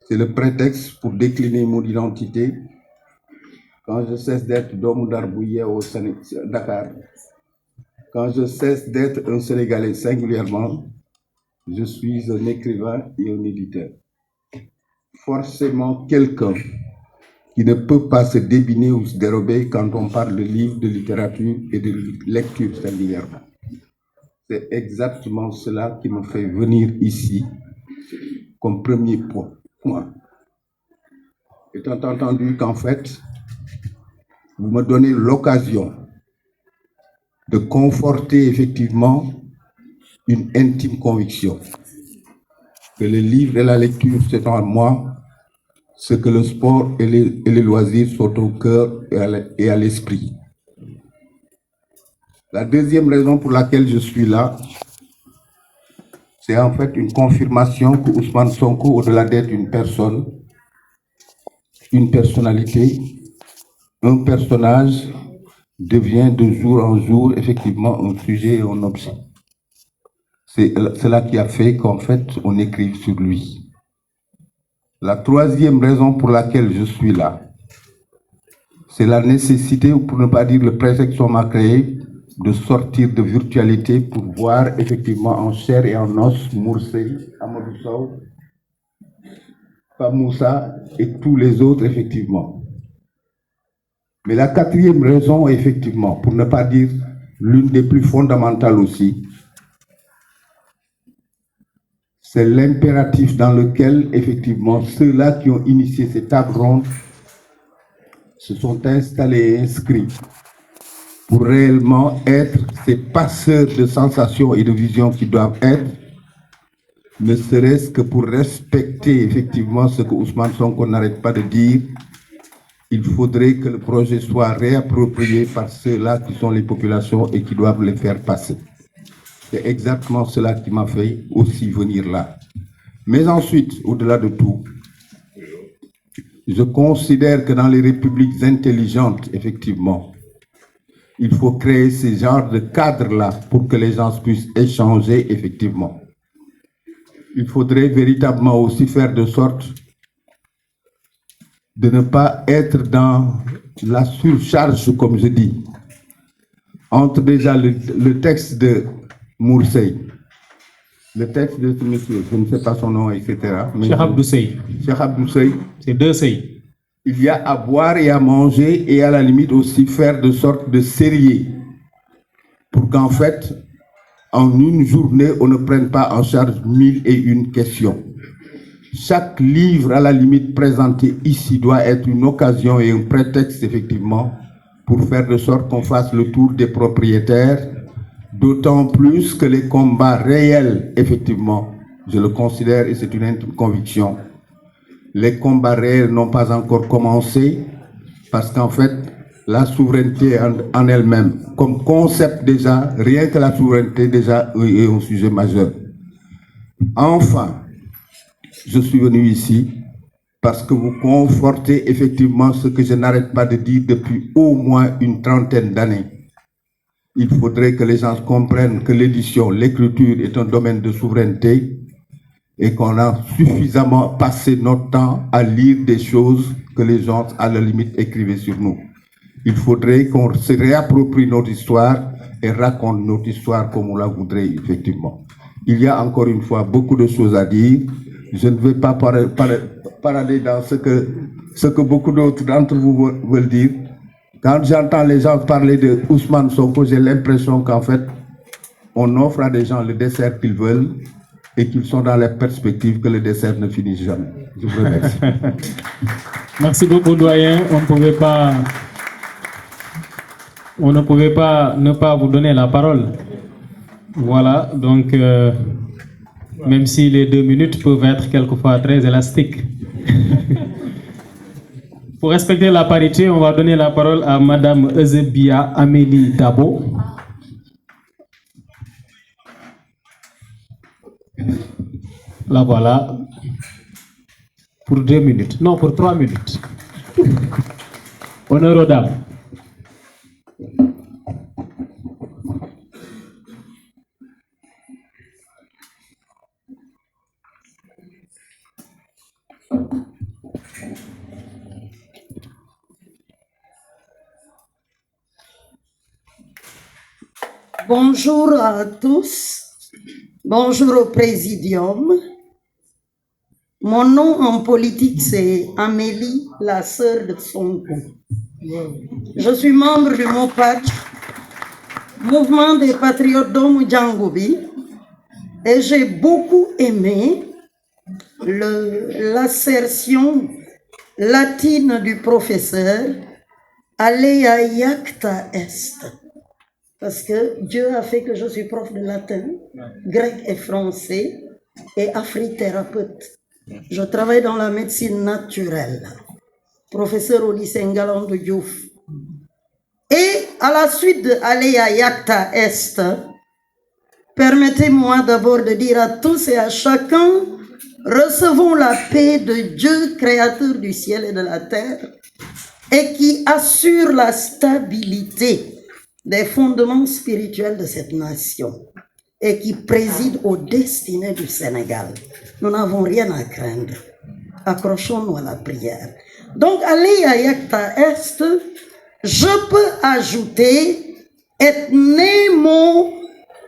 C'est le prétexte pour décliner mon identité. Quand je cesse d'être Dom Darbouye au Dakar, quand je cesse d'être un Sénégalais singulièrement, je suis un écrivain et un éditeur. Forcément quelqu'un qui ne peut pas se débiner ou se dérober quand on parle de livres, de littérature et de lecture singulièrement. C'est exactement cela qui me fait venir ici comme premier point. Étant entendu qu'en fait, vous me donnez l'occasion de conforter effectivement une intime conviction que le livre et la lecture, c'est en moi ce que le sport et les loisirs sont au cœur et à l'esprit. La deuxième raison pour laquelle je suis là, c'est en fait une confirmation que Ousmane Sonko, au-delà d'être une personne, une personnalité, un personnage, devient de jour en jour effectivement un sujet et un objet. C'est cela qui a fait qu'en fait on écrive sur lui. La troisième raison pour laquelle je suis là, c'est la nécessité, ou pour ne pas dire le prétexte qu'on m'a créé, de sortir de virtualité pour voir effectivement en chair et en os Moursey, Amadou Sow, Pamoussa et tous les autres effectivement. Mais la quatrième raison, effectivement, pour ne pas dire l'une des plus fondamentales aussi, c'est l'impératif dans lequel, effectivement, ceux-là qui ont initié cette table ronde se sont installés et inscrits pour réellement être ces passeurs de sensations et de visions qui doivent être, ne serait-ce que pour respecter, effectivement, ce que Ousmane Sonko n'arrête pas de dire. Il faudrait que le projet soit réapproprié par ceux-là qui sont les populations et qui doivent les faire passer. C'est exactement cela qui m'a fait aussi venir là. Mais ensuite, au-delà de tout, je considère que dans les républiques intelligentes, effectivement, il faut créer ce genre de cadre-là pour que les gens puissent échanger, effectivement. Il faudrait véritablement aussi faire de sorte de ne pas être dans la surcharge, comme je dis, entre déjà le texte de Moursey, le texte de ce monsieur, je ne sais pas son nom, etc. Cheikh Abdou Sey. Cheikh Abdou Sey. C'est 2 Sey. Il y a à boire et à manger et à la limite aussi faire de sorte de sérieux pour qu'en fait, en une journée, on ne prenne pas en charge 1001 questions. Chaque livre, à la limite, présenté ici doit être une occasion et un prétexte, effectivement, pour faire de sorte qu'on fasse le tour des propriétaires, d'autant plus que les combats réels, effectivement, je le considère et c'est une intime conviction, les combats réels n'ont pas encore commencé parce qu'en fait, la souveraineté en elle-même, comme concept déjà, rien que la souveraineté déjà est un sujet majeur. Enfin, je suis venu ici parce que vous confortez effectivement ce que je n'arrête pas de dire depuis au moins une trentaine d'années. Il faudrait que les gens comprennent que l'édition, l'écriture est un domaine de souveraineté et qu'on a suffisamment passé notre temps à lire des choses que les gens, à la limite, écrivaient sur nous. Il faudrait qu'on se réapproprie notre histoire et raconte notre histoire comme on la voudrait, effectivement. Il y a encore une fois beaucoup de choses à dire. Je ne vais pas parader dans ce que beaucoup d'autres d'entre vous veulent dire. Quand j'entends les gens parler de Ousmane Sonko, j'ai l'impression qu'en fait, on offre à des gens le dessert qu'ils veulent et qu'ils sont dans la perspective que le dessert ne finisse jamais. Je vous remercie. Merci beaucoup, doyen. On ne pouvait pas ne pas vous donner la parole. Voilà, donc, même si les 2 minutes peuvent être quelquefois très élastiques. Pour respecter la parité, on va donner la parole à Madame Eusebia Amélie Dabo. La voilà. Pour 2 minutes. Non, pour 3 minutes. Honneur aux dames. Bonjour à tous, bonjour au Présidium. Mon nom en politique c'est Amélie, la sœur de Sonko. Je suis membre du MOPAC, Mouvement des Patriotes d'Omu Djangobi, et j'ai beaucoup aimé l'assertion latine du professeur Alea Iacta Est. Parce que Dieu a fait que je suis prof de latin, grec et français, et afrithérapeute. Je travaille dans la médecine naturelle, professeur au lycée Ngalandou Diouf. Et à la suite de Alea Iacta Est, permettez-moi d'abord de dire à tous et à chacun, recevons la paix de Dieu, créateur du ciel et de la terre, et qui assure la stabilité des fondements spirituels de cette nation et qui préside aux destinées du Sénégal. Nous n'avons rien à craindre. Accrochons-nous à la prière. Donc, Alea Iacta Est, je peux ajouter et nemo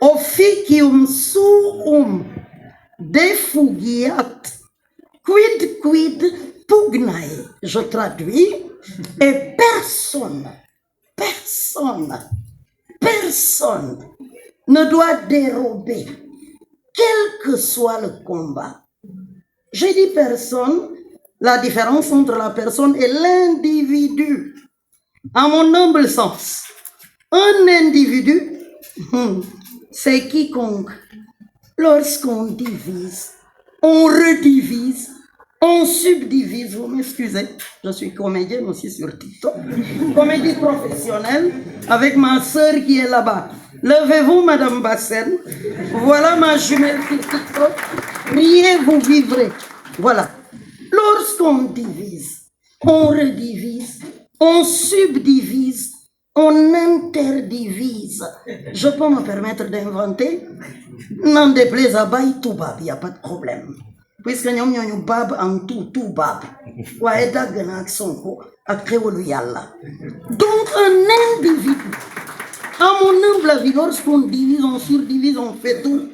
officium suum defugiat quid pugnae. Je traduis, et personne ne doit dérober, quel que soit le combat. J'ai dit personne, la différence entre la personne et l'individu. À mon humble sens, un individu, c'est quiconque. Lorsqu'on divise, on redivise, on subdivise, vous m'excusez, je suis comédienne aussi sur TikTok, comédie professionnelle, avec ma sœur qui est là-bas. Levez-vous, Madame Bassène, voilà ma jumelle sur TikTok, riez, vous vivrez. Voilà. Lorsqu'on divise, on redivise, on subdivise, on interdivise. Je peux me permettre d'inventer, n'en déplaise à Baï Toubab, il n'y a pas de problème. Puisque nous avons bab en tout bab. Donc un individu, à mon humble avis, lorsqu'on divise, on surdivise, on fait tout.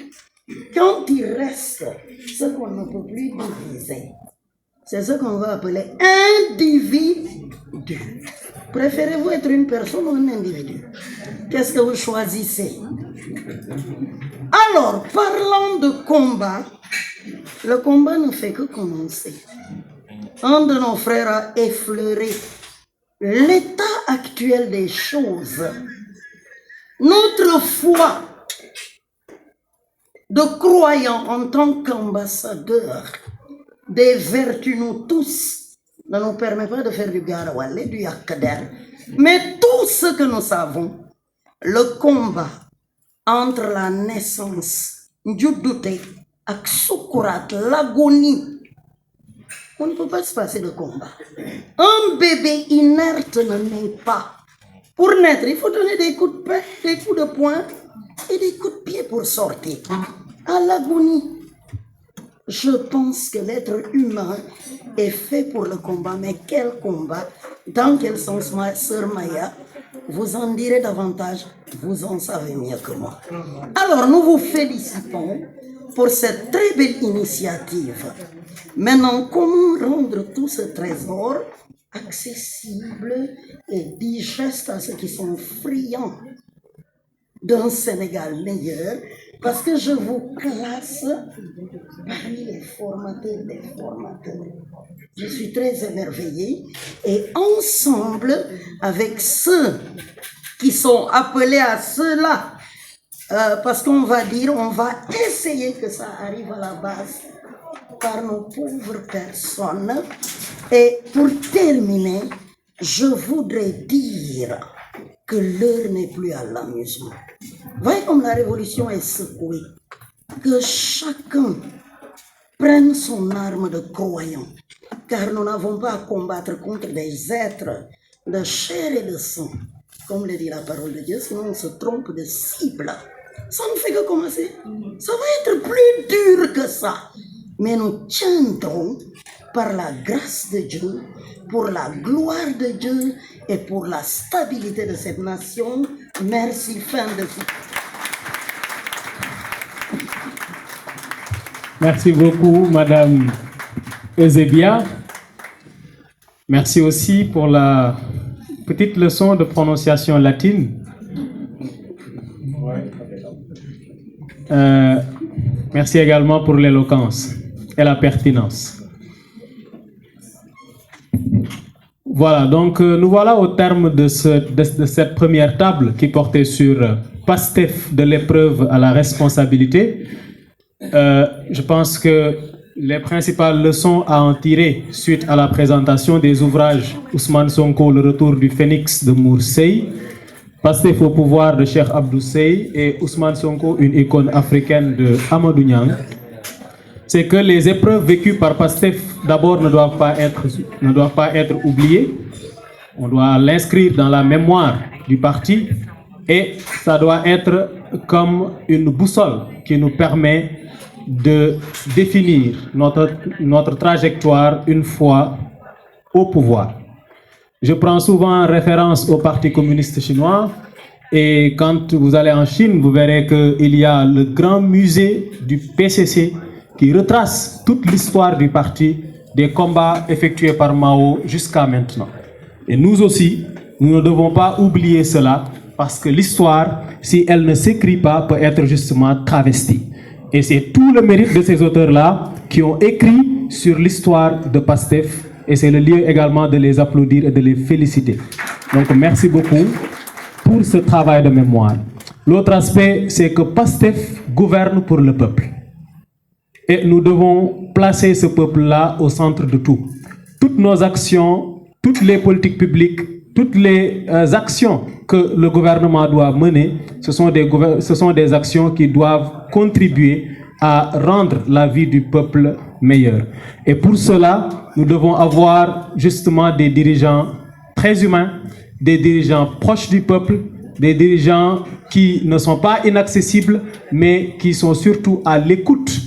Quand il reste ce qu'on ne peut plus diviser, c'est ce qu'on va appeler individu. Préférez-vous être une personne ou un individu? Qu'est-ce que vous choisissez? Alors, parlant de combat, le combat ne fait que commencer. Un de nos frères a effleuré l'état actuel des choses. Notre foi de croyants en tant qu'ambassadeurs des vertus, nous tous, ne nous permet pas de faire du garawale, du yakadar. Mais tout ce que nous savons, le combat entre la naissance, Ndjoudoute, et Soukurat, l'agonie, on ne peut pas se passer de combat. Un bébé inerte ne naît pas. Pour naître, il faut donner des coups de pain, des coups de poing et des coups de pied pour sortir. À l'agonie, je pense que l'être humain est fait pour le combat. Mais quel combat? Dans quel sens, ma sœur Maya? Vous en direz davantage, vous en savez mieux que moi. Alors, nous vous félicitons pour cette très belle initiative. Maintenant, comment rendre tout ce trésor accessible et digeste à ceux qui sont friands d'un Sénégal meilleur? Parce que je vous classe parmi les formateurs des formateurs. Je suis très émerveillée et ensemble avec ceux qui sont appelés à cela, parce qu'on va dire, on va essayer que ça arrive à la base par nos pauvres personnes. Et pour terminer, je voudrais dire que l'heure n'est plus à l'amusement. Voyez comme la révolution est secouée. Que chacun prenne son arme de croyant. Car nous n'avons pas à combattre contre des êtres de chair et de sang. Comme le dit la parole de Dieu, sinon on se trompe de cible. Ça ne fait que commencer. Ça va être plus dur que ça. Mais nous tiendrons par la grâce de Dieu, pour la gloire de Dieu et pour la stabilité de cette nation. Merci, fin de vie. Merci beaucoup, Madame Eusebia. Merci aussi pour la petite leçon de prononciation latine. Merci également pour l'éloquence et la pertinence. Voilà, donc nous voilà au terme de cette première table qui portait sur PASTEF de l'épreuve à la responsabilité. Je pense que les principales leçons à en tirer suite à la présentation des ouvrages Ousmane Sonko, le retour du phénix de Moursey, PASTEF au pouvoir de Cheikh Abdou Seye et Ousmane Sonko, une icône africaine de Amadou Niang, c'est que les épreuves vécues par PASTEF d'abord ne doivent pas être oubliées. On doit l'inscrire dans la mémoire du parti et ça doit être comme une boussole qui nous permet de définir notre trajectoire une fois au pouvoir. Je prends souvent référence au Parti communiste chinois et quand vous allez en Chine, vous verrez qu'il y a le grand musée du PCC qui retrace toute l'histoire du parti, des combats effectués par Mao jusqu'à maintenant. Et nous aussi, nous ne devons pas oublier cela parce que l'histoire, si elle ne s'écrit pas, peut être justement travestie. Et c'est tout le mérite de ces auteurs-là qui ont écrit sur l'histoire de PASTEF et c'est le lieu également de les applaudir et de les féliciter. Donc merci beaucoup pour ce travail de mémoire. L'autre aspect, c'est que PASTEF gouverne pour le peuple. Et nous devons placer ce peuple-là au centre de tout. Toutes nos actions, toutes les politiques publiques, toutes les actions que le gouvernement doit mener, ce sont des actions qui doivent contribuer à rendre la vie du peuple meilleure. Et pour cela, nous devons avoir justement des dirigeants très humains, des dirigeants proches du peuple, des dirigeants qui ne sont pas inaccessibles, mais qui sont surtout à l'écoute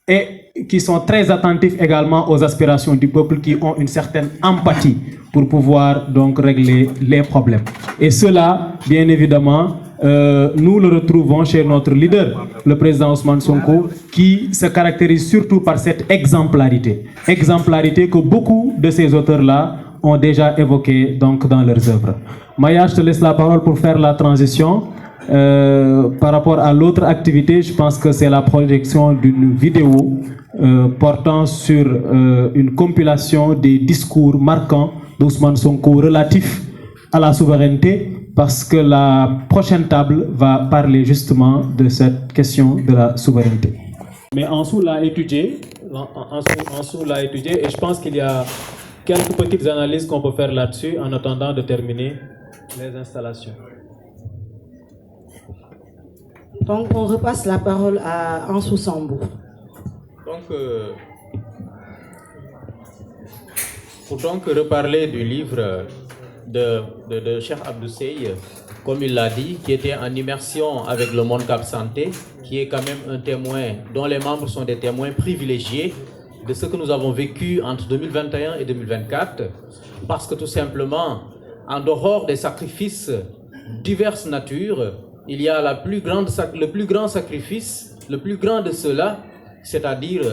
et qui sont très attentifs également aux aspirations du peuple, qui ont une certaine empathie pour pouvoir donc régler les problèmes. Et cela, bien évidemment, nous le retrouvons chez notre leader, le président Ousmane Sonko, qui se caractérise surtout par cette exemplarité. Exemplarité que beaucoup de ces auteurs-là ont déjà évoqué donc dans leurs œuvres. Maya, je te laisse la parole pour faire la transition Par rapport à l'autre activité, je pense que c'est la projection d'une vidéo portant sur une compilation des discours marquants d'Ousmane Sonko relatifs à la souveraineté, parce que la prochaine table va parler justement de cette question de la souveraineté. Mais Ansou l'a étudié, Ansou l'a étudié, et je pense qu'il y a quelques petites analyses qu'on peut faire là-dessus en attendant de terminer les installations. Donc, on repasse la parole à Ansou Sambou. Donc, pour donc reparler du livre de Cheikh Abdou Seye, comme il l'a dit, qui était en immersion avec le monde Cap Santé, qui est quand même un témoin, dont les membres sont des témoins privilégiés de ce que nous avons vécu entre 2021 et 2024, parce que tout simplement, en dehors des sacrifices diverses natures, il y a le plus grand sacrifice, le plus grand de cela, c'est-à-dire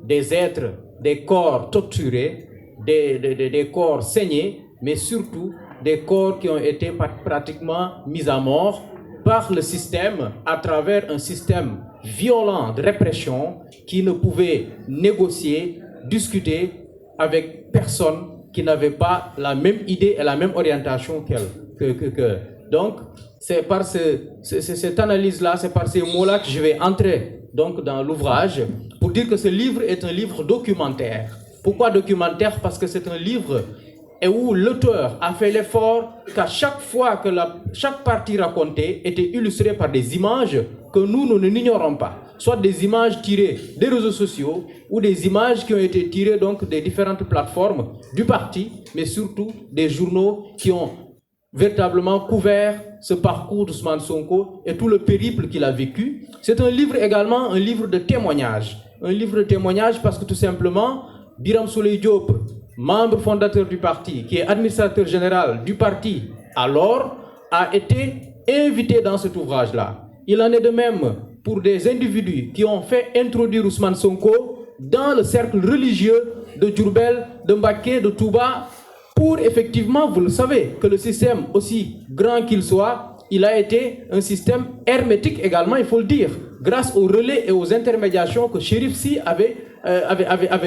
des êtres, des corps torturés, des corps saignés, mais surtout des corps qui ont été pratiquement mis à mort par le système à travers un système violent de répression qui ne pouvait négocier, discuter avec personne qui n'avait pas la même idée et la même orientation qu'elle. Donc, c'est par cette analyse-là, c'est par ces mots-là que je vais entrer donc dans l'ouvrage pour dire que ce livre est un livre documentaire. Pourquoi documentaire? Parce que c'est un livre et où l'auteur a fait l'effort qu'à chaque fois que chaque partie racontée était illustrée par des images que nous n'ignorons pas. Soit des images tirées des réseaux sociaux ou des images qui ont été tirées donc des différentes plateformes du parti, mais surtout des journaux qui ont véritablement couvert ce parcours d'Ousmane Sonko et tout le périple qu'il a vécu. C'est un livre également, un livre de témoignage. Un livre de témoignage parce que tout simplement, Birame Souleye Diop, membre fondateur du parti, qui est administrateur général du parti, alors, a été invité dans cet ouvrage-là. Il en est de même pour des individus qui ont fait introduire Ousmane Sonko dans le cercle religieux de Diourbel, de Mbacké, de Touba, pour effectivement, vous le savez, que le système, aussi grand qu'il soit, il a été un système hermétique également, il faut le dire, grâce aux relais et aux intermédiations que Chérif Sy avait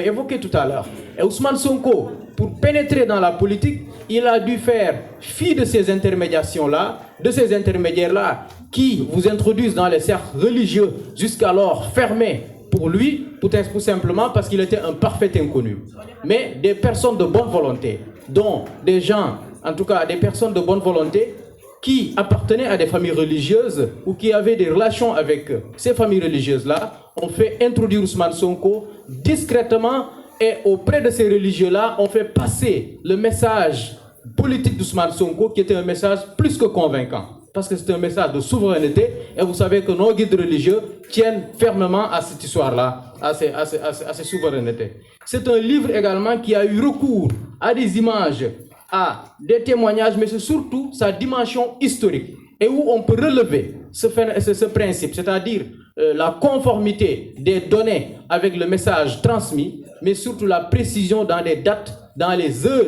évoqué tout à l'heure. Et Ousmane Sonko, pour pénétrer dans la politique, il a dû faire fi de ces intermédiations-là, de ces intermédiaires-là, qui vous introduisent dans les cercles religieux jusqu'alors fermés pour lui, peut-être tout simplement parce qu'il était un parfait inconnu. Mais des personnes de bonne volonté, dont des gens, en tout cas des personnes de bonne volonté, qui appartenaient à des familles religieuses ou qui avaient des relations avec ces familles religieuses-là, ont fait introduire Ousmane Sonko discrètement et auprès de ces religieux-là, on fait passer le message politique d'Ousmane Sonko qui était un message plus que convaincant. Parce que c'est un message de souveraineté et vous savez que nos guides religieux tiennent fermement à cette histoire-là, à ces souverainetés. C'est un livre également qui a eu recours à des images, à des témoignages, mais c'est surtout sa dimension historique et où on peut relever ce principe, c'est-à-dire la conformité des données avec le message transmis, mais surtout la précision dans les dates, dans les heures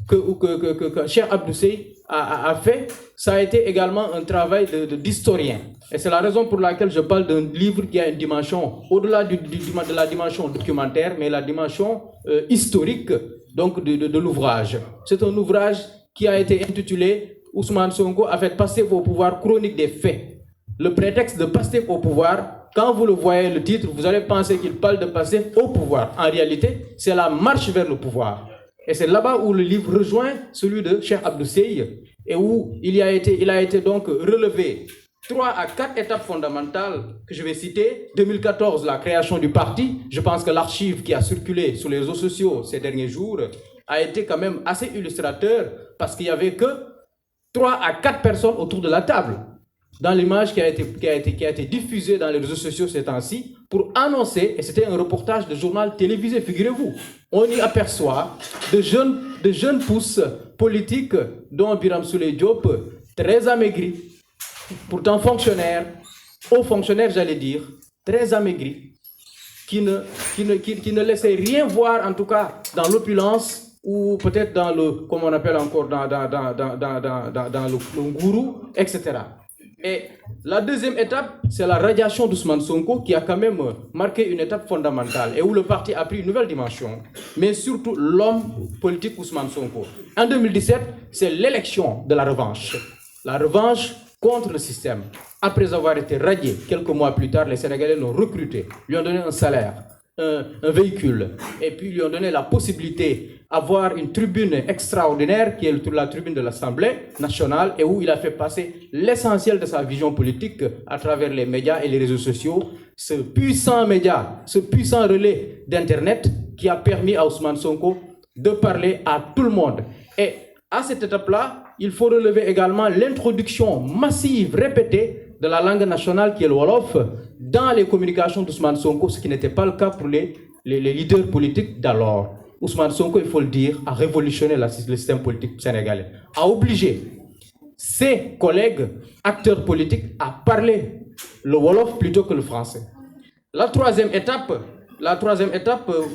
que Cheikh Abdou Seye a fait. Ça a été également un travail d'historien. Et c'est la raison pour laquelle je parle d'un livre qui a une dimension, au-delà de la dimension documentaire, mais la dimension historique donc de l'ouvrage. C'est un ouvrage qui a été intitulé « Ousmane Sonko a fait passer au pouvoir chronique des faits ». Le prétexte de passer au pouvoir, quand vous le voyez le titre, vous allez penser qu'il parle de passer au pouvoir. En réalité, c'est la marche vers le pouvoir. Et c'est là-bas où le livre rejoint celui de Cheikh Abdou Seye et où il a été donc relevé 3 à 4 étapes fondamentales que je vais citer. 2014, la création du parti. Je pense que l'archive qui a circulé sur les réseaux sociaux ces derniers jours a été quand même assez illustrateur parce qu'il n'y avait que 3 à 4 personnes autour de la table. Dans l'image qui a été diffusée dans les réseaux sociaux ces temps-ci pour annoncer, et c'était un reportage de journal télévisé, figurez-vous, on y aperçoit de jeunes pousses politiques dont Birame Souleye Diop, très amaigris, pourtant fonctionnaires, hauts fonctionnaires j'allais dire, très amaigris, qui ne laissaient rien voir en tout cas dans l'opulence ou peut-être dans le, comme on appelle encore, dans le gourou, etc. Et la deuxième étape, c'est la radiation d'Ousmane Sonko qui a quand même marqué une étape fondamentale et où le parti a pris une nouvelle dimension, mais surtout l'homme politique Ousmane Sonko. En 2017, c'est l'élection de la revanche. La revanche contre le système. Après avoir été radié, quelques mois plus tard, les Sénégalais l'ont recruté, lui ont donné un salaire, un véhicule, et puis lui ont donné la possibilité d'avoir une tribune extraordinaire qui est la tribune de l'Assemblée nationale et où il a fait passer l'essentiel de sa vision politique à travers les médias et les réseaux sociaux. Ce puissant média, ce puissant relais d'Internet qui a permis à Ousmane Sonko de parler à tout le monde. Et à cette étape-là, il faut relever également l'introduction massive, répétée, de la langue nationale qui est le Wolof dans les communications d'Ousmane Sonko, ce qui n'était pas le cas pour les leaders politiques d'alors. Ousmane Sonko, il faut le dire, a révolutionné le système politique sénégalais, a obligé ses collègues, acteurs politiques, à parler le Wolof plutôt que le français. La troisième étape,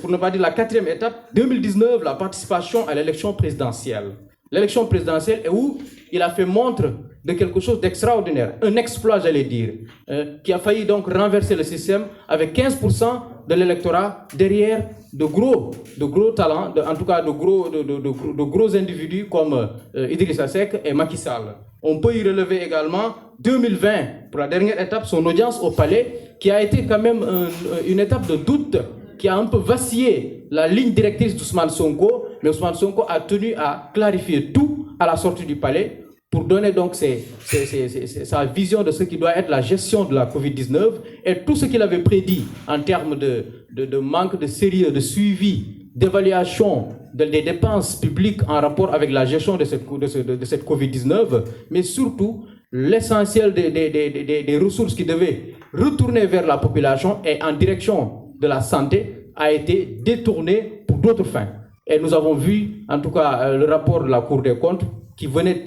pour ne pas dire la quatrième étape, 2019, la participation à l'élection présidentielle. L'élection présidentielle est où il a fait montre de quelque chose d'extraordinaire, un exploit, j'allais dire, qui a failli donc renverser le système avec 15% de l'électorat derrière de gros talents, en tout cas de gros individus comme Idrissa Seck et Macky Sall. On peut y relever également 2020, pour la dernière étape, son audience au palais, qui a été quand même une étape de doute, qui a un peu vacillé la ligne directrice d'Ousmane Sonko, mais Ousmane Sonko a tenu à clarifier tout à la sortie du palais pour donner donc sa vision de ce qui doit être la gestion de la Covid-19 et tout ce qu'il avait prédit en termes de manque de sérieux, de suivi, d'évaluation des dépenses publiques en rapport avec la gestion de cette Covid-19, mais surtout l'essentiel des ressources qui devaient retourner vers la population et en direction de la santé a été détourné pour d'autres fins. Et nous avons vu, en tout cas, le rapport de la Cour des comptes qui venait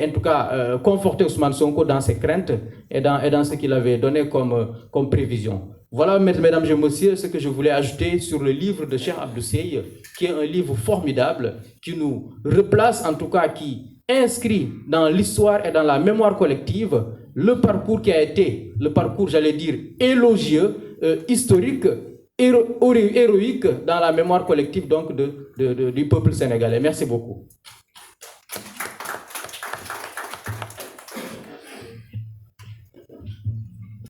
en tout cas conforter Ousmane Sonko dans ses craintes et dans ce qu'il avait donné comme prévision. Voilà, mesdames et messieurs, ce que je voulais ajouter sur le livre de Cheikh Abdou Seye, qui est un livre formidable, qui nous replace, en tout cas, qui inscrit dans l'histoire et dans la mémoire collective le parcours qui a été, le parcours, j'allais dire, élogieux, historique, héroïque dans la mémoire collective donc du peuple sénégalais. Merci beaucoup.